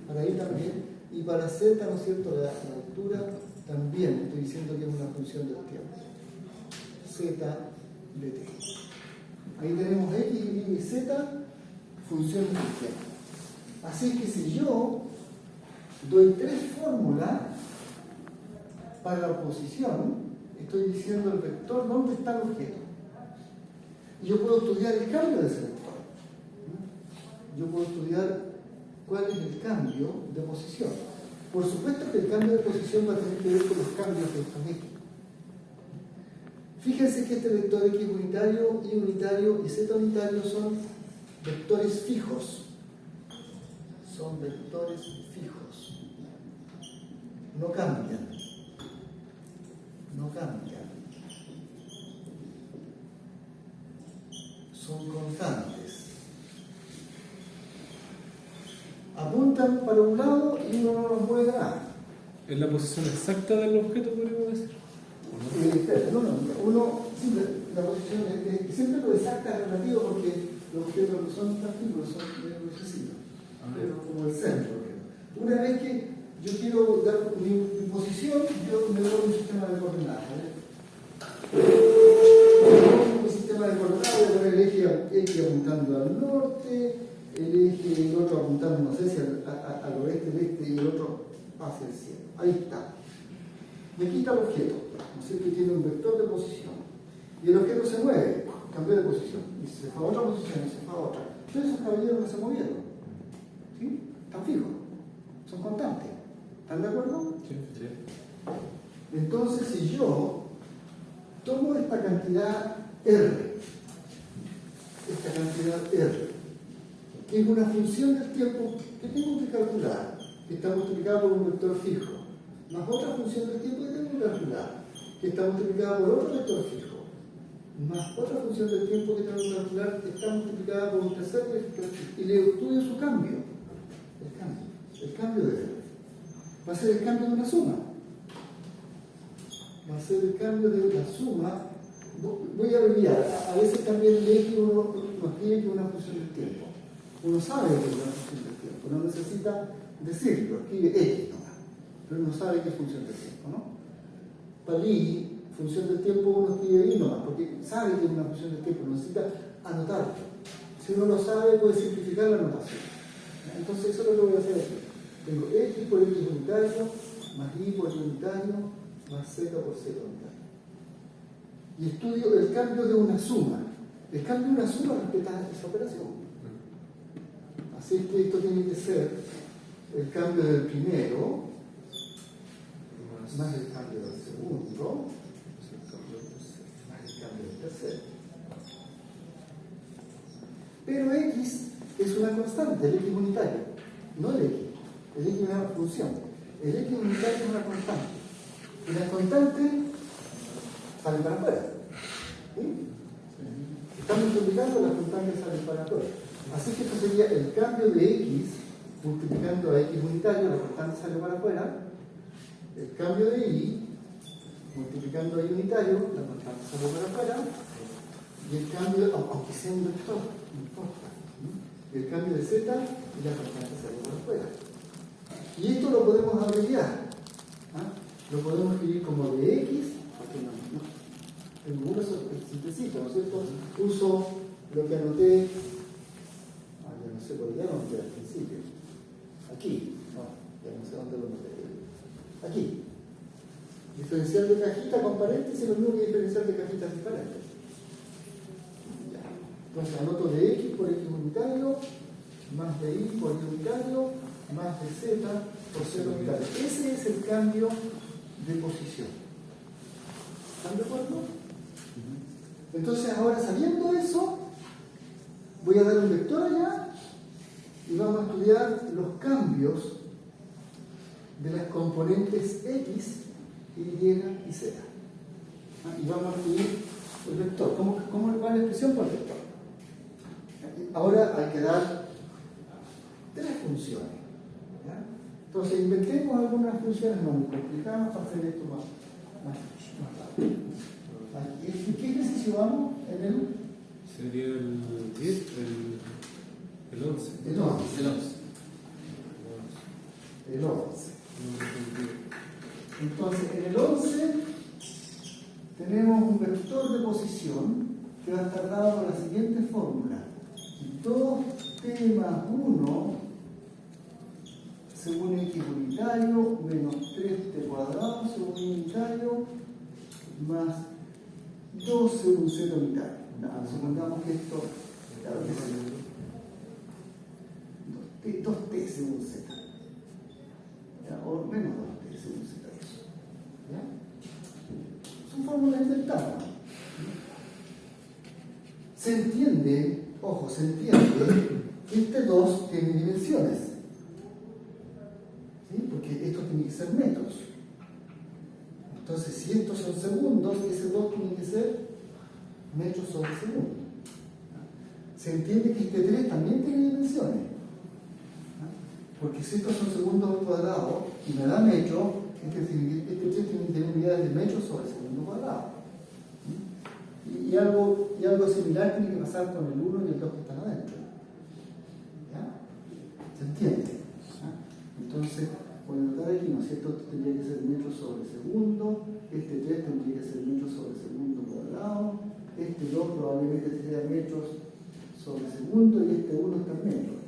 Para Y también. Y para Z, ¿no es cierto?, la altura también estoy diciendo que es una función del tiempo. Z de T. Ahí tenemos X, Y y Z, funciones del tiempo. Así que si yo doy tres fórmulas para la posición, estoy diciendo el vector dónde está el objeto. Y yo puedo estudiar el cambio de ese vector. Yo puedo estudiar cuál es el cambio de posición. Por supuesto que el cambio de posición va a tener que ver con los cambios de estos X. Fíjense que este vector X unitario, Y unitario y Z unitario son vectores fijos. Son vectores fijos. No cambian. No cambian. Son constantes. Apuntan para un lado y uno no los mueve nada. Es la posición exacta del objeto, podríamos decir. Uno, siempre, la posición es siempre lo exacta es relativo porque los objetos no son tan fijos, son necesitos, pero como el centro. Una vez que yo quiero dar mi posición, yo me doy un sistema de coordenadas. Un sistema de coordenadas, voy a poner el eje X apuntando al norte, el eje el otro apuntando, no sé si al oeste, el este y el otro hacia el cielo. Ahí está. Y aquí está el objeto, ¿no es cierto? Que tiene un vector de posición. Y el objeto se mueve, cambió de posición. Y se fue a otra posición, y se fue a otra. Todos esos caballeros no se movieron. ¿Sí? Están fijos. Son constantes. ¿Están de acuerdo? Sí. Entonces, si yo tomo esta cantidad R, que es una función del tiempo que tengo que calcular, que está multiplicada por un vector fijo, más otra función del tiempo que tengo que calcular, que está multiplicada por otro vector fijo, más otra función del tiempo que tengo que calcular, que está multiplicada por un tercer vector fijo, y le estudio su cambio, el cambio de R. Va a ser el cambio de una suma. Va a ser el cambio de la suma. Voy a abreviar. A veces también lee que uno nos escribe que es una función del tiempo. Uno sabe que es una función del tiempo. No necesita decirlo. Escribe X nomás. Pero uno sabe que es función del tiempo, ¿no? Para I, función del tiempo, uno escribe I nomás, porque sabe que es una función del tiempo. No necesita anotarlo. Si uno lo sabe, puede simplificar la anotación. Entonces, eso es lo que voy a hacer aquí. Tengo X por X unitario, más Y por Y unitario, más Z por Z unitario. Y estudio el cambio de una suma. El cambio de una suma respecto a esa operación. Así es que esto tiene que ser el cambio del primero, más el cambio del segundo, más el cambio del tercero. Pero X es una constante, el X unitario, no el X. El X es una función. El X unitario es una constante. Y las constantes salen para afuera. ¿Sí? Están multiplicando, las constantes salen para afuera. Así que esto sería el cambio de X multiplicando a X unitario, la constante sale para afuera. El cambio de Y multiplicando a Y unitario, la constante sale para afuera. Y el cambio, aunque sea un vector, no importa. Y el cambio de Z y la constante sale para afuera. Y esto lo podemos abreviar. Lo podemos escribir como de X, porque tengo uno sintetizo, ¿no es cierto? Uso lo que anoté, ya no sé por qué lo anoté al principio. Aquí, ya no sé dónde lo anoté. Aquí. Diferencial de cajita con paréntesis, lo mismo que diferencial de cajitas diferentes. Ya. Entonces anoto de X por X unitario, más de Y por Y unitario, más de Z por Z unitario. Ese es el cambio de posición. ¿Están de acuerdo? Entonces ahora, sabiendo eso, voy a dar un vector allá y vamos a estudiar los cambios de las componentes X, Y y Z. Y vamos a escribir el vector. ¿Cómo va la expresión por vector? Ahora hay que dar tres funciones. ¿Ya? Entonces inventemos algunas funciones más complicadas para hacer esto más rápido. ¿Qué ejercicio vamos en el? Sería el 10, el 11. El 11. El 11. El 11. Entonces, en el 11 tenemos un vector de posición que va a estar dado por la siguiente fórmula. 2t más 1 según X unitario menos 3t cuadrado según Y unitario más 2 según Z unitario. Supongamos que esto es 2t según Z. O menos 2t según Z. ¿Ya? Son fórmulas inventadas. Se entiende, ojo, se entiende que este 2 tiene dimensiones. ¿Sí? Porque esto tiene que ser metros. Entonces, si estos son segundos, ese 2 tiene que ser metros sobre segundo. Se entiende que este 3 también tiene dimensiones. Porque si estos son segundos al cuadrado y me da metro, este 3 tiene que tener unidades de metros sobre segundo cuadrado. Y algo similar tiene que pasar con el 1 y el 2 que están adentro. ¿Ya? ¿Se entiende? ¿Ah? Entonces, voy a notar aquí, ¿no es cierto? Esto tendría que ser metros sobre segundo, este 3 tendría que ser metros sobre segundo cuadrado, este 2 probablemente sea metros sobre segundo y este 1 está en metros.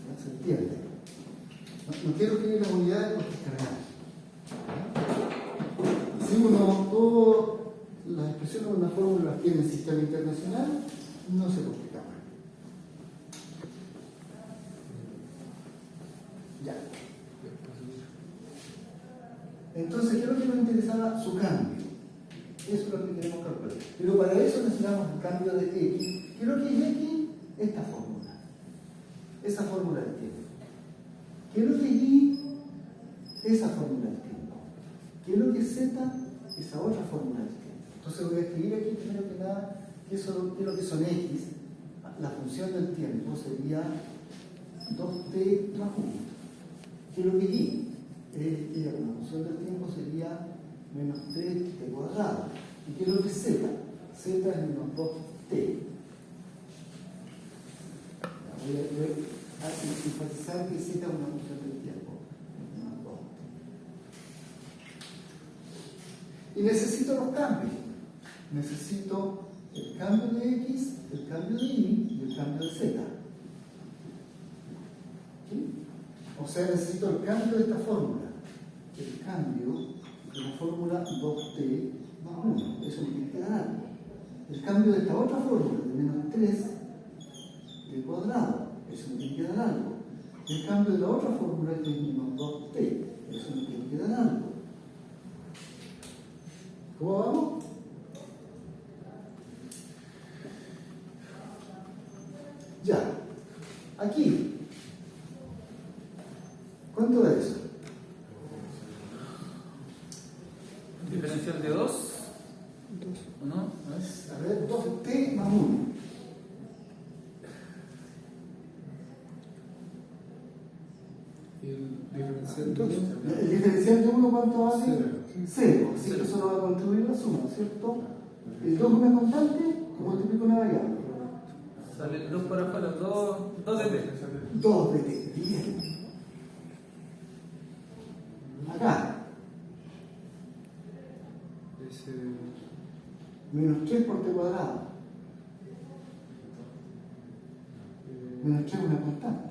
¿Ya? ¿Se entiende? No quiero escribir las unidades porque es cargado. Si uno, todas las expresiones de una fórmula las tiene en el sistema internacional, no se complica más. Ya. Entonces, ¿qué es lo que nos interesaba? Su cambio. Eso es lo que queremos calcular. Pero para eso necesitamos el cambio de X. ¿Qué es lo que es X? Esta fórmula. Esa fórmula del tiempo. ¿Qué es lo que es Y? Esa fórmula del tiempo. ¿Qué es lo que es Z? Esa otra fórmula del tiempo. Entonces voy a escribir aquí primero que nada qué es lo que son X. La función del tiempo sería 2t más 1. ¿Qué es lo que es Y? La función del tiempo sería menos 3t cuadrado. ¿Y qué es lo que es Z? Z es menos 2t. Voy a enfatizar que Z es una función del tiempo. Menos 2t. Y necesito los cambios. Necesito el cambio de X, el cambio de Y y el cambio de Z. ¿Sí? O sea, necesito el cambio de esta fórmula. El cambio de la fórmula 2t más 1. Eso me tiene que dar algo. El cambio de esta otra fórmula de menos 3t cuadrado. Eso me tiene que dar algo. El cambio de la otra fórmula que es menos 2t. Eso me tiene que dar algo. ¿Cómo vamos? Ya. Aquí. ¿Cuánto es eso? Diferencial de 2. ¿O no? ¿No es? A ver, 2t más 1. Y el diferencial de 1. El diferencial de 1, ¿cuánto vale? 0. 0. Así que eso no va a contribuir la suma, ¿cierto? El 2 es una constante, multiplico una variable. Sale el 2 para afuera, 2 de t. 2 de t. Bien. Acá. Menos 3 por t cuadrado. Menos 3 es una constante.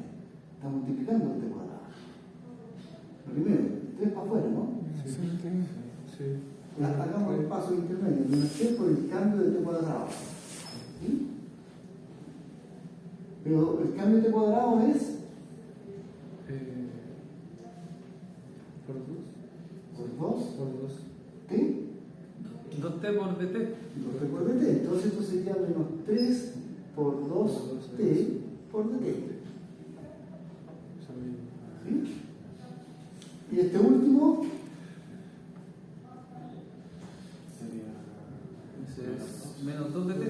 Está multiplicando el t cuadrado. Lo primero, 3 para afuera, ¿no? Sí. Hagamos el paso intermedio. Menos 3 por el cambio de t cuadrado. ¿Sí? Pero el cambio de t cuadrado es Por 2. por 2 Por 2. t. 2t por dt. 2t por dt. Entonces esto sería menos 3 por 2t por dt. ¿Sí? Y este último Ese es menos 2 dt.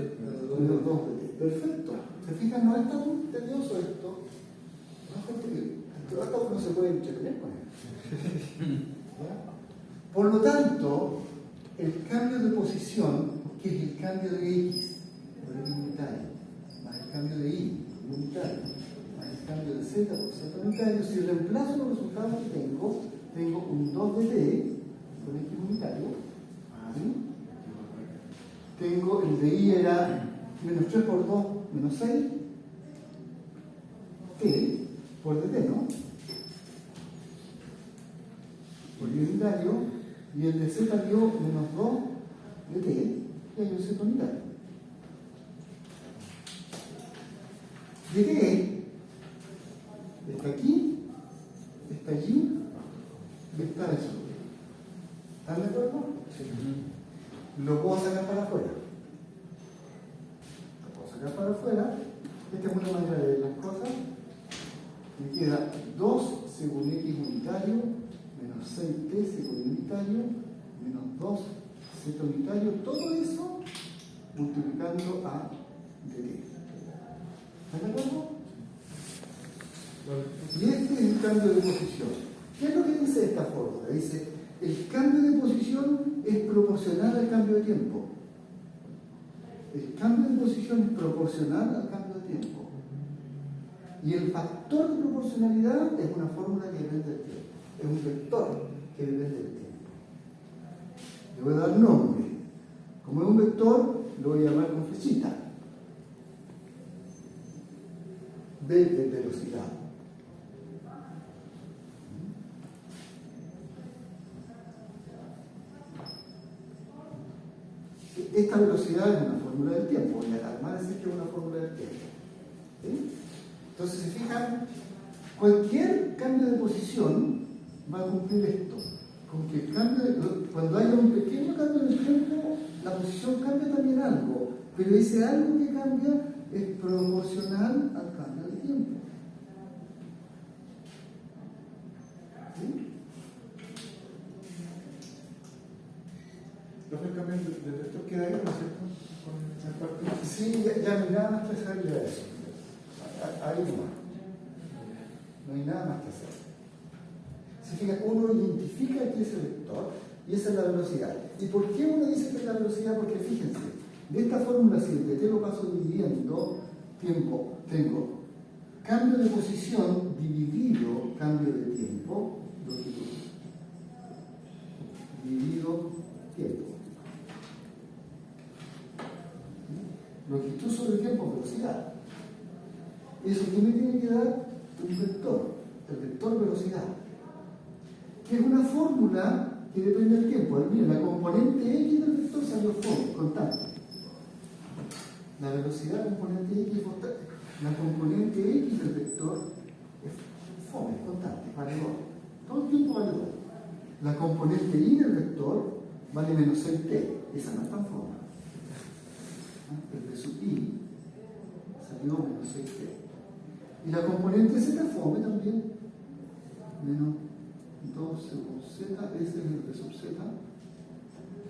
menos 2dt. Perfecto. ¿Se fijan? No es tan tedioso esto. Hasta uno se puede entretener con él. ¿Ya? Por lo tanto, el cambio de posición, que es el cambio de X por X unitario, más el cambio de Y unitario, más el cambio de Z por Z unitario, si reemplazo los resultados que tengo un 2 de t por X unitario, ¿sí? Tengo el de Y era menos 3 por 2, menos 6, t por dt, ¿no? Por Y unitario. Y el de Z dio menos 2 de t, y hay un Z unitario. dt está aquí, está allí y está eso. ¿Están de acuerdo? Sí. Lo puedo sacar para afuera. Lo puedo sacar para afuera. Esta es una manera de ver las cosas. Me queda 2 según X unitario, menos 6t según unitario, menos 2 z unitario, todo eso multiplicando a dt. ¿Están de acuerdo? Y este es el cambio de posición. ¿Qué es lo que dice esta fórmula? Dice, el cambio de posición es proporcional al cambio de de tiempo. El cambio de posición es proporcional al cambio de tiempo. Y el factor de proporcionalidad es una fórmula que depende del tiempo. Es un vector que depende del tiempo. Le voy a dar nombre. Como es un vector, lo voy a llamar con flechita. V de velocidad. Esta velocidad es una fórmula del tiempo, además de decir que es una fórmula del tiempo. ¿Sí? Entonces, si fijan, cualquier cambio de posición va a cumplir esto, con que cuando haya un pequeño cambio en el tiempo, la posición cambia también algo, pero ese algo que cambia es proporcional al cambio de tiempo. ¿Sí? Profe, el cambio de vector queda ahí, ¿no es cierto? Con esa parte. Sí, ya no hay nada más que hacerle a eso. Ahí no. No hay nada más que hacer. Si fijan, uno identifica que es el vector y esa es la velocidad. ¿Y por qué uno dice que es la velocidad? Porque fíjense, de esta fórmula, si el dt lo paso dividiendo tiempo, tengo cambio de posición dividido cambio de tiempo, longitud, dividido tiempo. Longitud sobre tiempo, velocidad. Eso que me tiene que dar un vector, el vector velocidad, que es una fórmula que depende del tiempo. Miren, la componente x del vector salió constante. La velocidad componente x es constante. La componente x del vector es fome, constante, vale 2. Todo el tiempo vale 2. La componente y del vector vale menos 6t. Esa no es tan fome. El de sub i salió menos 6t. Y la componente z fome también, menos 2 según z, ese es el de sub z,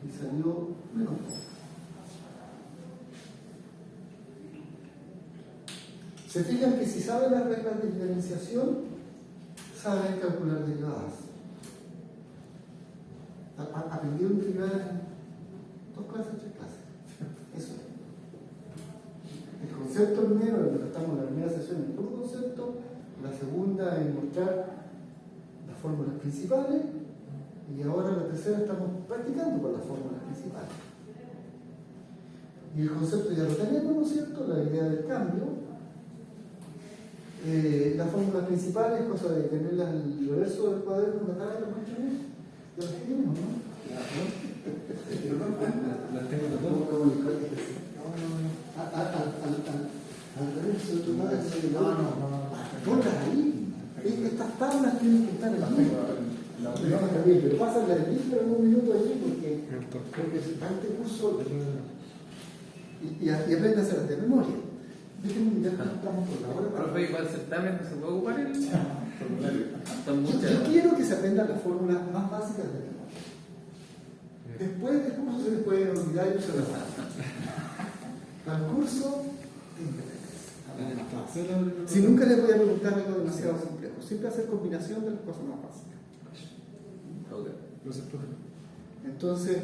y salió menos 2. Se fijan que si saben las reglas de diferenciación, saben calcular derivadas. Aprendieron derivadas en 2 clases, 3 clases. Eso es. El concepto primero, lo que estamos en la primera sesión, el puro concepto, la segunda en mostrar las fórmulas principales, y ahora la tercera estamos practicando con las fórmulas principales. Y el concepto ya lo tenemos, ¿no es cierto? La idea del cambio. Las fórmulas principales, cosa de tenerlas en el reverso del cuaderno, acá las muestro bien. Ya las tenemos, ¿no? Las tengo las dos. Como el colegio, sí. Al revés, otro lado, ponlas ahí. Estas tablas tienen que estar allí. Pero pasan la lista en un minuto allí porque se da este curso y aprende a hacerlas de memoria. Déjenme mirar cómo estamos por la hora. Profe, igual certamen no se puede ocupar el formulario. Yo quiero que se aprendan las fórmulas más básicas de memoria. Después del curso se les puede olvidar y no se las da. Para el curso, si nunca les voy a preguntar algo demasiado complejo, siempre hacer combinación de las cosas más básicas. Entonces,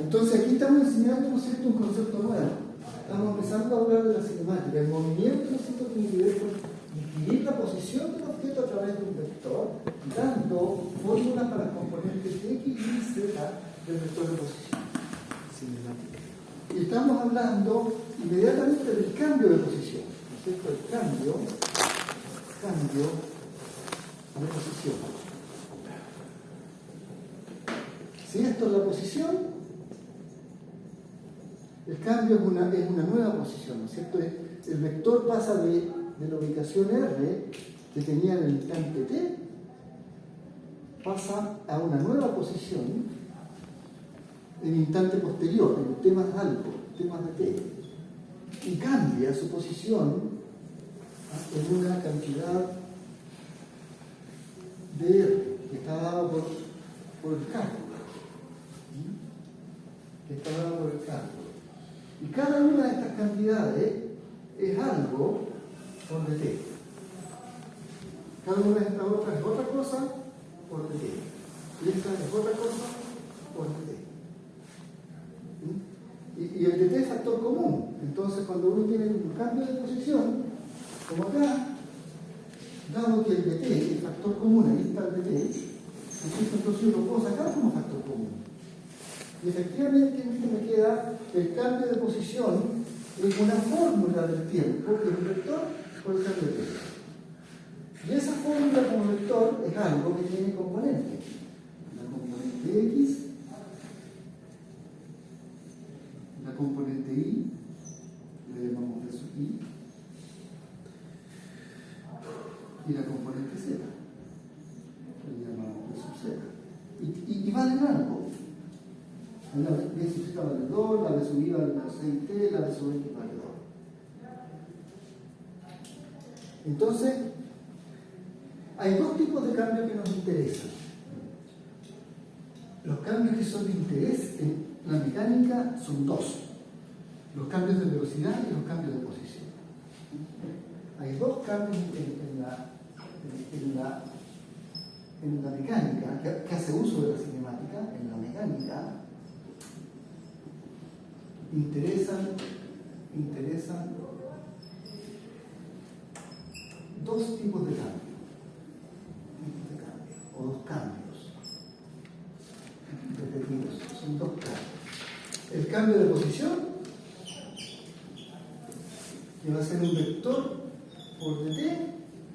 entonces aquí estamos enseñando, ¿no es cierto?, un concepto nuevo. Estamos empezando a hablar de la cinemática. El movimiento, ¿no es cierto?, tiene que ver con distinguir la posición del objeto a través de un vector, dando fórmulas para las componentes x y z del vector de posición. Cinemática. Y estamos hablando inmediatamente del cambio de posición, ¿no es cierto? El cambio de posición. Si esto es la posición, el cambio es una nueva posición, ¿no es cierto? El vector pasa de la ubicación R que tenía en el instante t, pasa a una nueva posición en el instante posterior, en el t más alto, t más de t, y cambia su posición en una cantidad de R que está dada por el cálculo. Y cada una de estas cantidades es algo por dt. Cada una de estas otras es otra cosa por dt. Y esta es otra cosa por dt. factor común. Entonces, cuando uno tiene un cambio de posición, como acá, dado que el bt es el factor común, ahí está el bt, entonces yo lo puedo sacar como factor común. Y efectivamente me queda el cambio de posición en una fórmula del tiempo, que es un vector por el cambio de tiempo. Y esa fórmula como vector es algo que tiene componentes. La componente x, la componente y, le llamamos de sub i, y la componente z, le llamamos de sub z. Y valen algo. La b sub z vale 2, la b sub i vale menos 6t, la b sub x vale 2. Entonces, hay dos tipos de cambios que nos interesan. Los cambios que son de interés en la mecánica son dos: los cambios de velocidad y los cambios de posición. Hay dos cambios en la mecánica que hace uso de la cinemática. En la mecánica interesan dos tipos de cambios. O dos cambios repetidos, son dos cambios. El cambio de posición, que va a ser un vector por dt,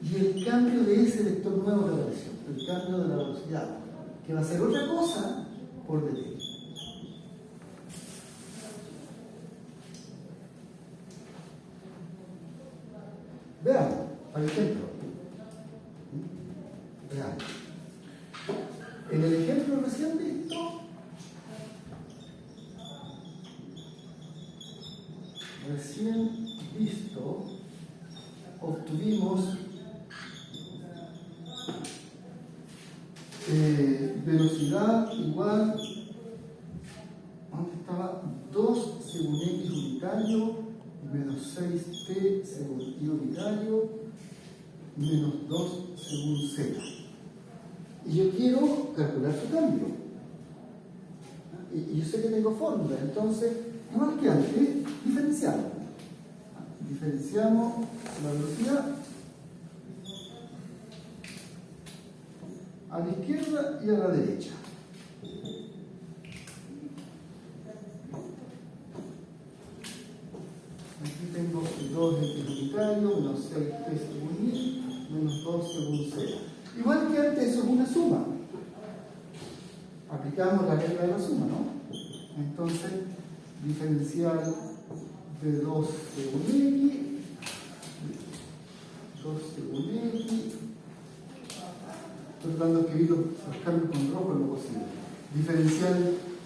y el cambio de ese vector nuevo que apareció, el cambio de la velocidad, que va a ser otra cosa por dt. Veamos, por ejemplo. Veamos. En el ejemplo recién visto, obtuvimos velocidad igual, ¿dónde estaba? 2 según x unitario, menos 6t según y unitario, menos 2 según z. Y yo quiero calcular su cambio. Y yo sé que tengo fórmula, entonces, igual que antes, diferenciamos. Diferenciamos la velocidad a la izquierda y a la derecha. Aquí tengo 2x unitario, menos 6t según y, menos 2 según z. Igual que antes, eso es una suma. Aplicamos la regla de la suma, ¿no? Entonces, diferencial de 2 según x, 2 según x, estoy tratando de escribir los cambios con rojo en lo posible. Diferencial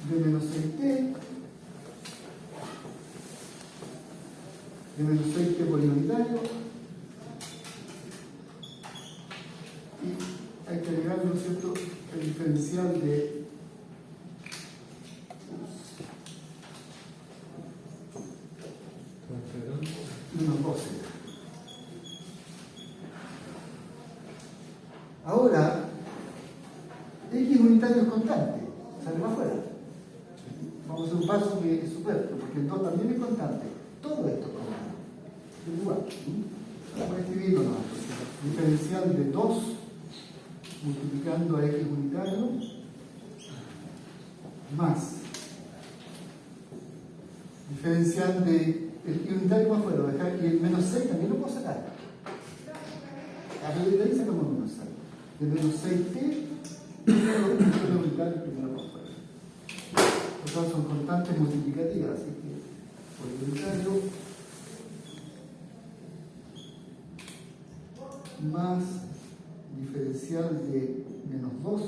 de menos 6t, de menos 6t por unitario, y hay que agregar, ¿no es cierto?, el diferencial de menos 12. Ahora, x unitario es constante, sale más afuera. Vamos a hacer un paso que es superfluo, porque el 2 también es constante. Todo esto es constante. Es igual. Vamos a escribirlo más. Diferencial de 2 multiplicando a x unitario más diferencial de el unitario más afuera, dejar que el menos 6 también lo puedo sacar. A partir de ahí sacamos menos 6. De menos 6t, el unitario primero más afuera. Los dos son constantes multiplicativas, así que por el unitario más diferencial de menos 2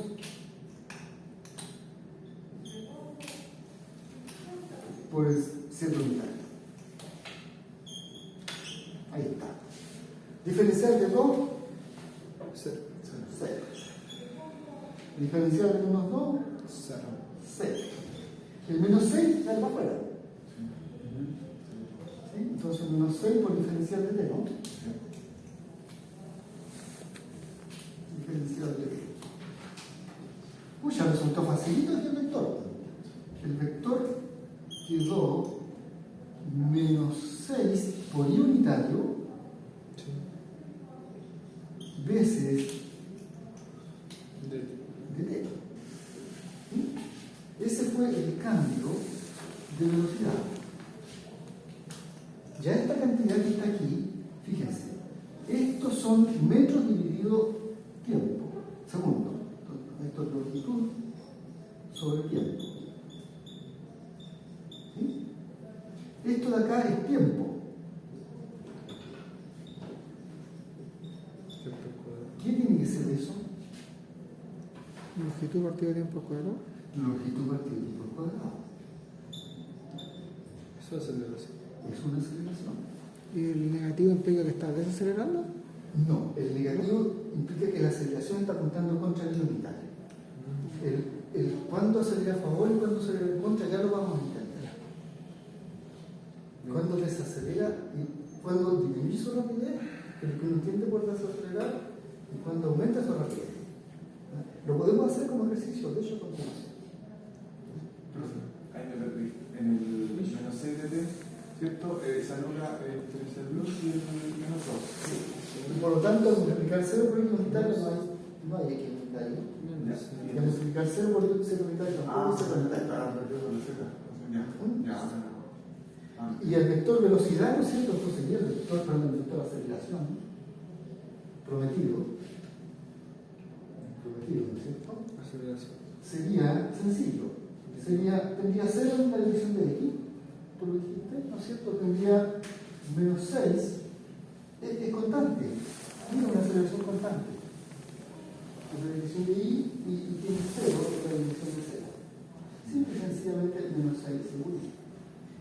por el centro unitario. Ahí está. Diferencial de 2, 0. Diferencial de menos 2, 0. El menos 6 sale para afuera. ¿Sí? Entonces menos 6 por diferencial de t, ¿no? Diferencial de t. Ya resultó facilito este vector. El vector quedó por I unitario Sí. veces De- de t. ¿Sí? Ese fue el cambio de velocidad. Ya esta cantidad que está aquí, fíjense, estos son metros dividido tiempo, segundo. Esto es longitud sobre tiempo. ¿Sí? Esto de acá es tiempo. ¿Qué tiene que ser eso? Longitud partido tiempo cuadrado. Longitud partido tiempo al cuadrado. Eso es aceleración. Es una aceleración. ¿Y el negativo implica que está desacelerando? No, el negativo implica que la aceleración está apuntando contra el unitario. El cuándo acelera a favor y cuándo acelera en contra ya lo vamos a entender. Cuando desacelera y cuando disminuye su rapidez, el que uno entiende por desacelerar, y cuando aumenta su rapidez. Lo podemos hacer como ejercicio, de hecho, a continuación. Ahí me perdí. En el menos 6 de t, ¿cierto? Se anula el diferencial luz y el menos 2. Y por lo tanto, al multiplicar 0 por el unitario no hay X unitario. Y al multiplicar 0 por el 0 unitario tampoco hay 0 unitario. Y el vector velocidad, ¿no es cierto? Esto sería el vector, perdón, el vector aceleración prometido, ¿no es cierto? Aceleración. Sería sencillo. Tendría 0 en la dirección de X, tú lo dijiste, ¿no es cierto? Tendría menos 6, es constante, tiene una aceleración constante. En la dirección de Y y tiene 0 en la dirección de 0. Simple y sencillamente el menos 6 segundos.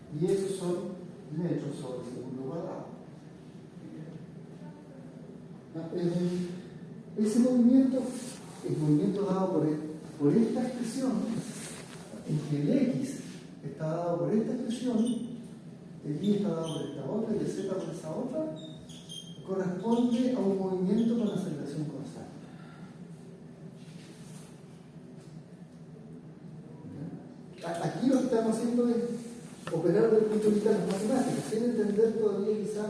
Y esos son metros sobre segundo cuadrado. Ese movimiento, el movimiento dado por esta expresión, en que el X está dado por esta expresión, el Y está dado por esta otra y el Z por esa otra, corresponde a un movimiento con aceleración constante. Aquí lo que estamos haciendo es operar desde el punto de vista de las matemáticas, sin entender todavía quizás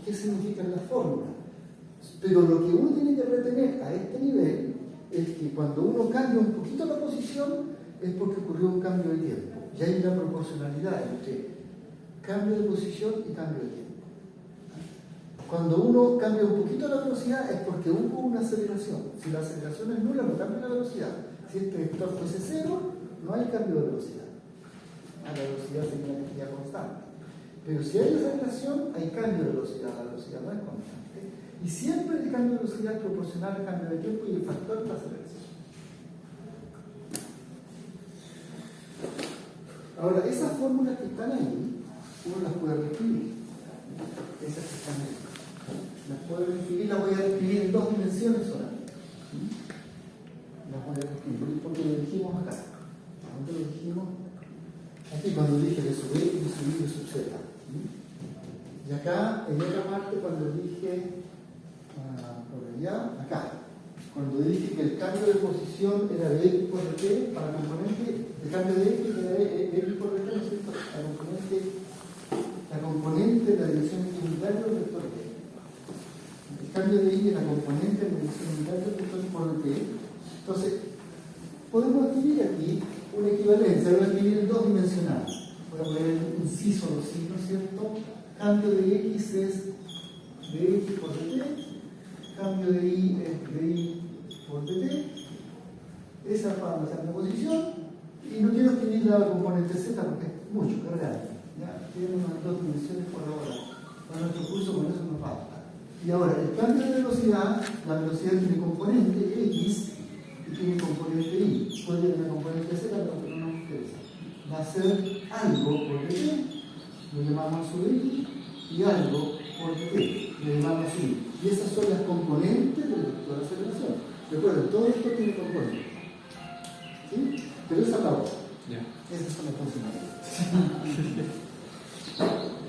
qué significan las fórmulas. Pero lo que uno tiene que retener a este nivel es que cuando uno cambia un poquito la posición es porque ocurrió un cambio de tiempo. Y hay una proporcionalidad entre cambio de posición y cambio de tiempo. Cuando uno cambia un poquito la velocidad es porque hubo una aceleración. Si la aceleración es nula, no cambia la velocidad. Si este vector fuese cero, no hay cambio de velocidad. La velocidad sería una cantidad constante. Pero si hay aceleración, hay cambio de velocidad. La velocidad no es constante. Y siempre el cambio de velocidad es proporcional al cambio de tiempo y el factor de la aceleración. Ahora, esas fórmulas que están ahí, uno las puede reescribir. Esas que están ahí. Las puedo reescribir, las voy a reescribir en 2 dimensiones solamente. Las voy a reescribir porque lo dijimos acá. ¿Dónde lo dijimos? Aquí cuando dije de sub X, de sub Y, de sub Z. Y acá, en otra parte, cuando dije, por allá, acá, cuando dije que el cambio de posición era de X por T para la componente, el cambio de X era de X por T, ¿no es cierto? La componente de la dirección unitaria del vector T. El cambio de Y es la componente de la dirección unitaria del vector por T. Entonces, podemos escribir aquí una equivalencia, voy a escribir en 2 dimensionales. Voy a poner el inciso los signos, ¿no es cierto? Cambio de X es de X por dt, cambio de Y es de Y por dt, esa es para nuestra posición, y no quiero escribir la componente Z porque es mucho, es grande. Ya tenemos unas 2 dimensiones por ahora. Para nuestro curso con eso nos basta. Y ahora, el cambio de velocidad, la velocidad tiene componente X y tiene componente Y. Puede tener una componente Z, pero no nos interesa. Va a ser algo por dt, lo llamamos sub Y, y algo por dt, lo llamamos sub Y. Y esas son las componentes del vector de aceleración. Recuerden, todo esto tiene componentes. ¿Sí? Pero esa acabó. Ya. Esas son las funcionalidades.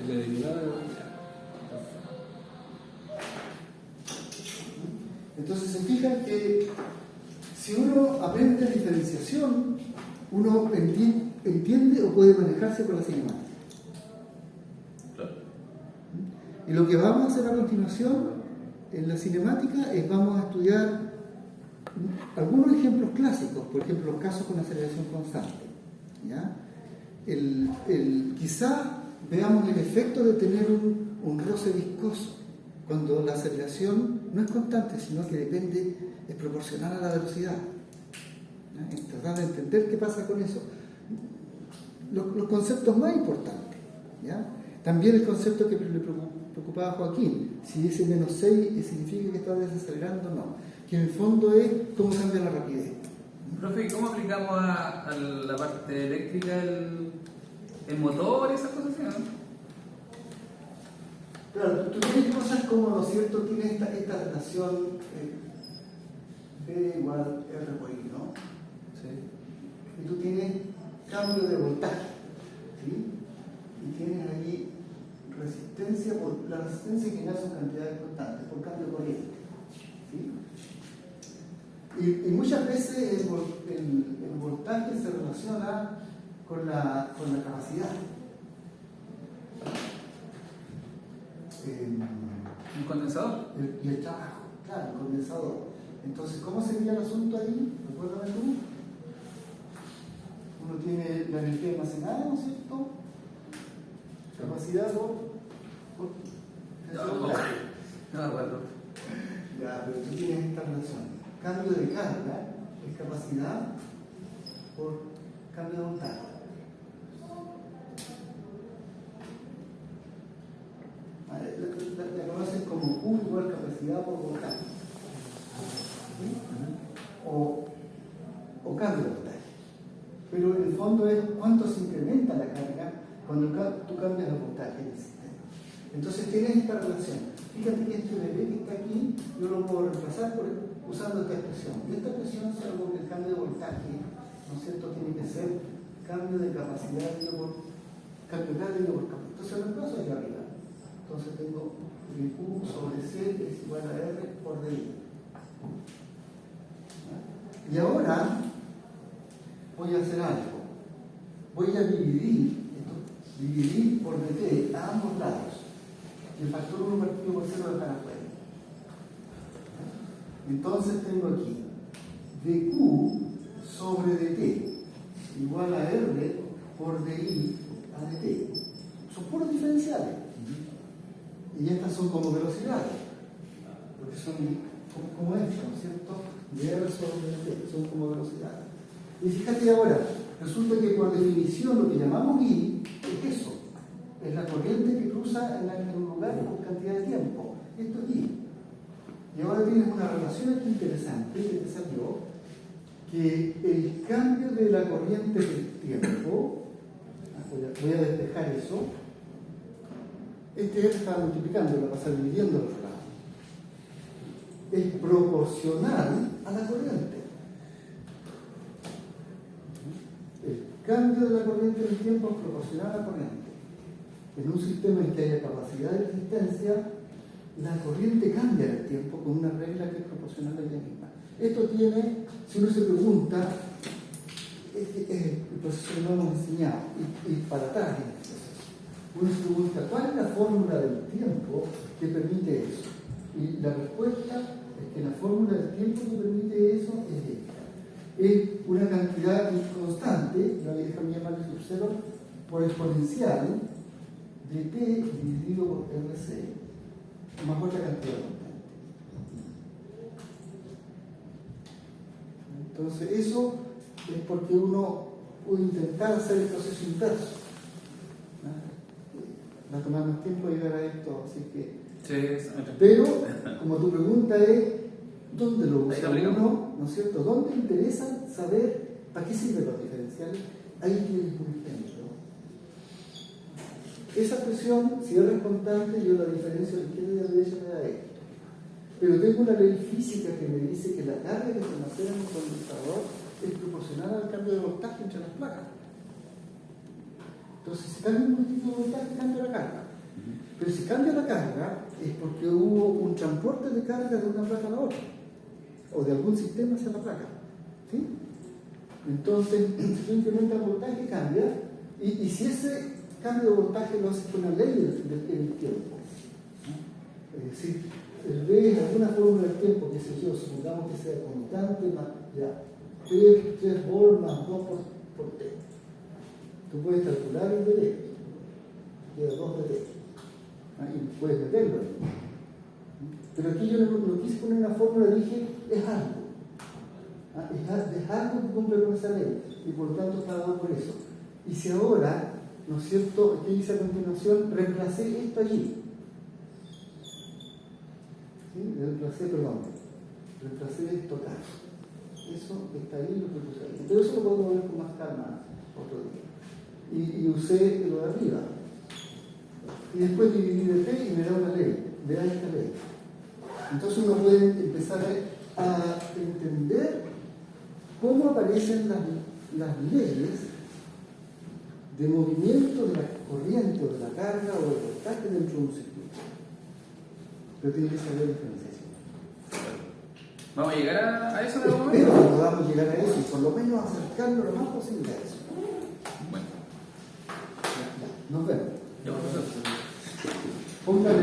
La derivada. Entonces se fijan que si uno aprende diferenciación, uno entiende o puede manejarse con la cinemática. Claro. Y lo que vamos a hacer a continuación en la cinemática es vamos a estudiar algunos ejemplos clásicos, por ejemplo, los casos con aceleración constante. ¿Ya? Quizá veamos el efecto de tener un roce viscoso, cuando la aceleración no es constante, sino que depende, es proporcional a la velocidad. ¿Ya? Tratar de entender qué pasa con eso. Los conceptos más importantes. ¿Ya? También el concepto que le preocupaba a Joaquín, si ese menos 6 significa que está desacelerando o no, que en el fondo es cómo cambia la rapidez. Profe, ¿y cómo aplicamos a la parte eléctrica el motor y esas cosas así, no? Claro, tú tienes cosas como, ¿no es cierto?, tienes esta relación V igual R por I, ¿no? Sí. Y tú tienes cambio de voltaje, ¿sí? Y tienes ahí resistencia, la resistencia que son cantidades constantes, por cambio de corriente, ¿sí? Y muchas veces el voltaje se relaciona con la capacidad. ¿Un condensador? Y el trabajo, claro, el condensador. Entonces, ¿cómo sería el asunto ahí? Recuérdame tú. Uno tiene la energía almacenada, ¿no es cierto? Capacidad No me acuerdo. Ya, pero tú tienes esta relación. Cambio de carga es capacidad por cambio de voltaje. La conocen como Q igual capacidad por voltaje. ¿Sí? O cambio de voltaje. Pero en el fondo es cuánto se incrementa la carga cuando tú cambias el voltaje del sistema. Entonces tienes esta relación. Fíjate que este bebé que está aquí, yo lo puedo reemplazar usando esta expresión. Y esta expresión es algo que el cambio de voltaje, ¿no es cierto?, tiene que ser cambio de capacidad dividido por cambio de carga dividido por capacidad. Entonces lo reemplazo aquí arriba. Entonces tengo que Q sobre C es igual a R por DI. Y ahora voy a hacer algo. Voy a dividir por dt a ambos lados. Y el factor 1 partido por 0 dejar afuera. Entonces tengo aquí dq sobre dt igual a r por di a dt. Son puros diferenciales. Y estas son como velocidades. Porque son como esto, ¿no es cierto? De r sobre dt, son como velocidades. Y fíjate ahora, resulta que por definición lo que llamamos I es eso. Es la corriente que cruza en un lugar por cantidad de tiempo. Esto es I. Y ahora tienes una relación aquí interesante que te salió, que el cambio de la corriente del tiempo, voy a despejar eso, este R está multiplicando, va a pasar dividiendo al otro lado. Es proporcional a la corriente. El cambio de la corriente del tiempo es proporcional a la corriente. En un sistema en que haya capacidad de resistencia, la corriente cambia en el tiempo con una regla que es proporcional a ella misma. Esto tiene, si uno se pregunta, el proceso que no hemos enseñado, y para atrás en el proceso, uno se pregunta, ¿cuál es la fórmula del tiempo que permite eso? Y la respuesta es que la fórmula del tiempo que permite eso es esta. Es una cantidad constante, no déjame llamarle sub 0, por exponencial de t dividido por rc más otra cantidad constante. Entonces eso es porque uno puede intentar hacer el proceso inverso. Va a tomar más tiempo llegar a esto, así que... Sí, pero, como tu pregunta es, ¿dónde lo usa uno? ¿No es cierto? ¿Dónde interesa saber para qué sirven los diferenciales? Ahí tienes un ejemplo. Esa presión, si R es constante, yo la diferencia de izquierda y de derecha me da esto. Pero tengo una ley física que me dice que la carga que se almacena en un condensador es proporcional al cambio de voltaje entre las placas. Entonces, si cambia un poquito de voltaje, cambia la carga. Pero si cambia la carga, es porque hubo un transporte de carga de una placa a la otra, o de algún sistema hacia la placa. ¿Sí? Entonces, si tú incrementas el voltaje, cambia, y si ese cambio de voltaje lo haces con una ley del tiempo, Es decir, el B es alguna fórmula del tiempo, qué sé yo, supongamos que sea constante, más, ya, 3 vol más 2 por t. Tú puedes calcular el de t, queda 2 de t. Ahí puedes meterlo ahí. Pero aquí yo no quise poner una fórmula, dije, es algo. Es algo que cumple con esa ley, y por lo tanto está dado por eso. Y si ahora, ¿no es cierto?, ¿qué hice a continuación? Reemplacé esto allí. ¿Sí? Reemplacé esto acá. Eso está ahí, lo que puse ahí. Pero eso lo podemos ver con más calma otro día. Y usé lo de arriba. Y después dividí de t y me da una ley, me da esta ley. Entonces uno puede empezar a entender cómo aparecen las leyes de movimiento de la corriente o de la carga o del voltaje dentro de un circuito. Pero tiene que saber diferenciación. ¿Vamos a llegar a eso en algún momento? Espero que podamos llegar a eso y por lo menos acercarnos lo más posible a eso. Bueno, Ya, nos vemos. ya vamos a hacer. Póngale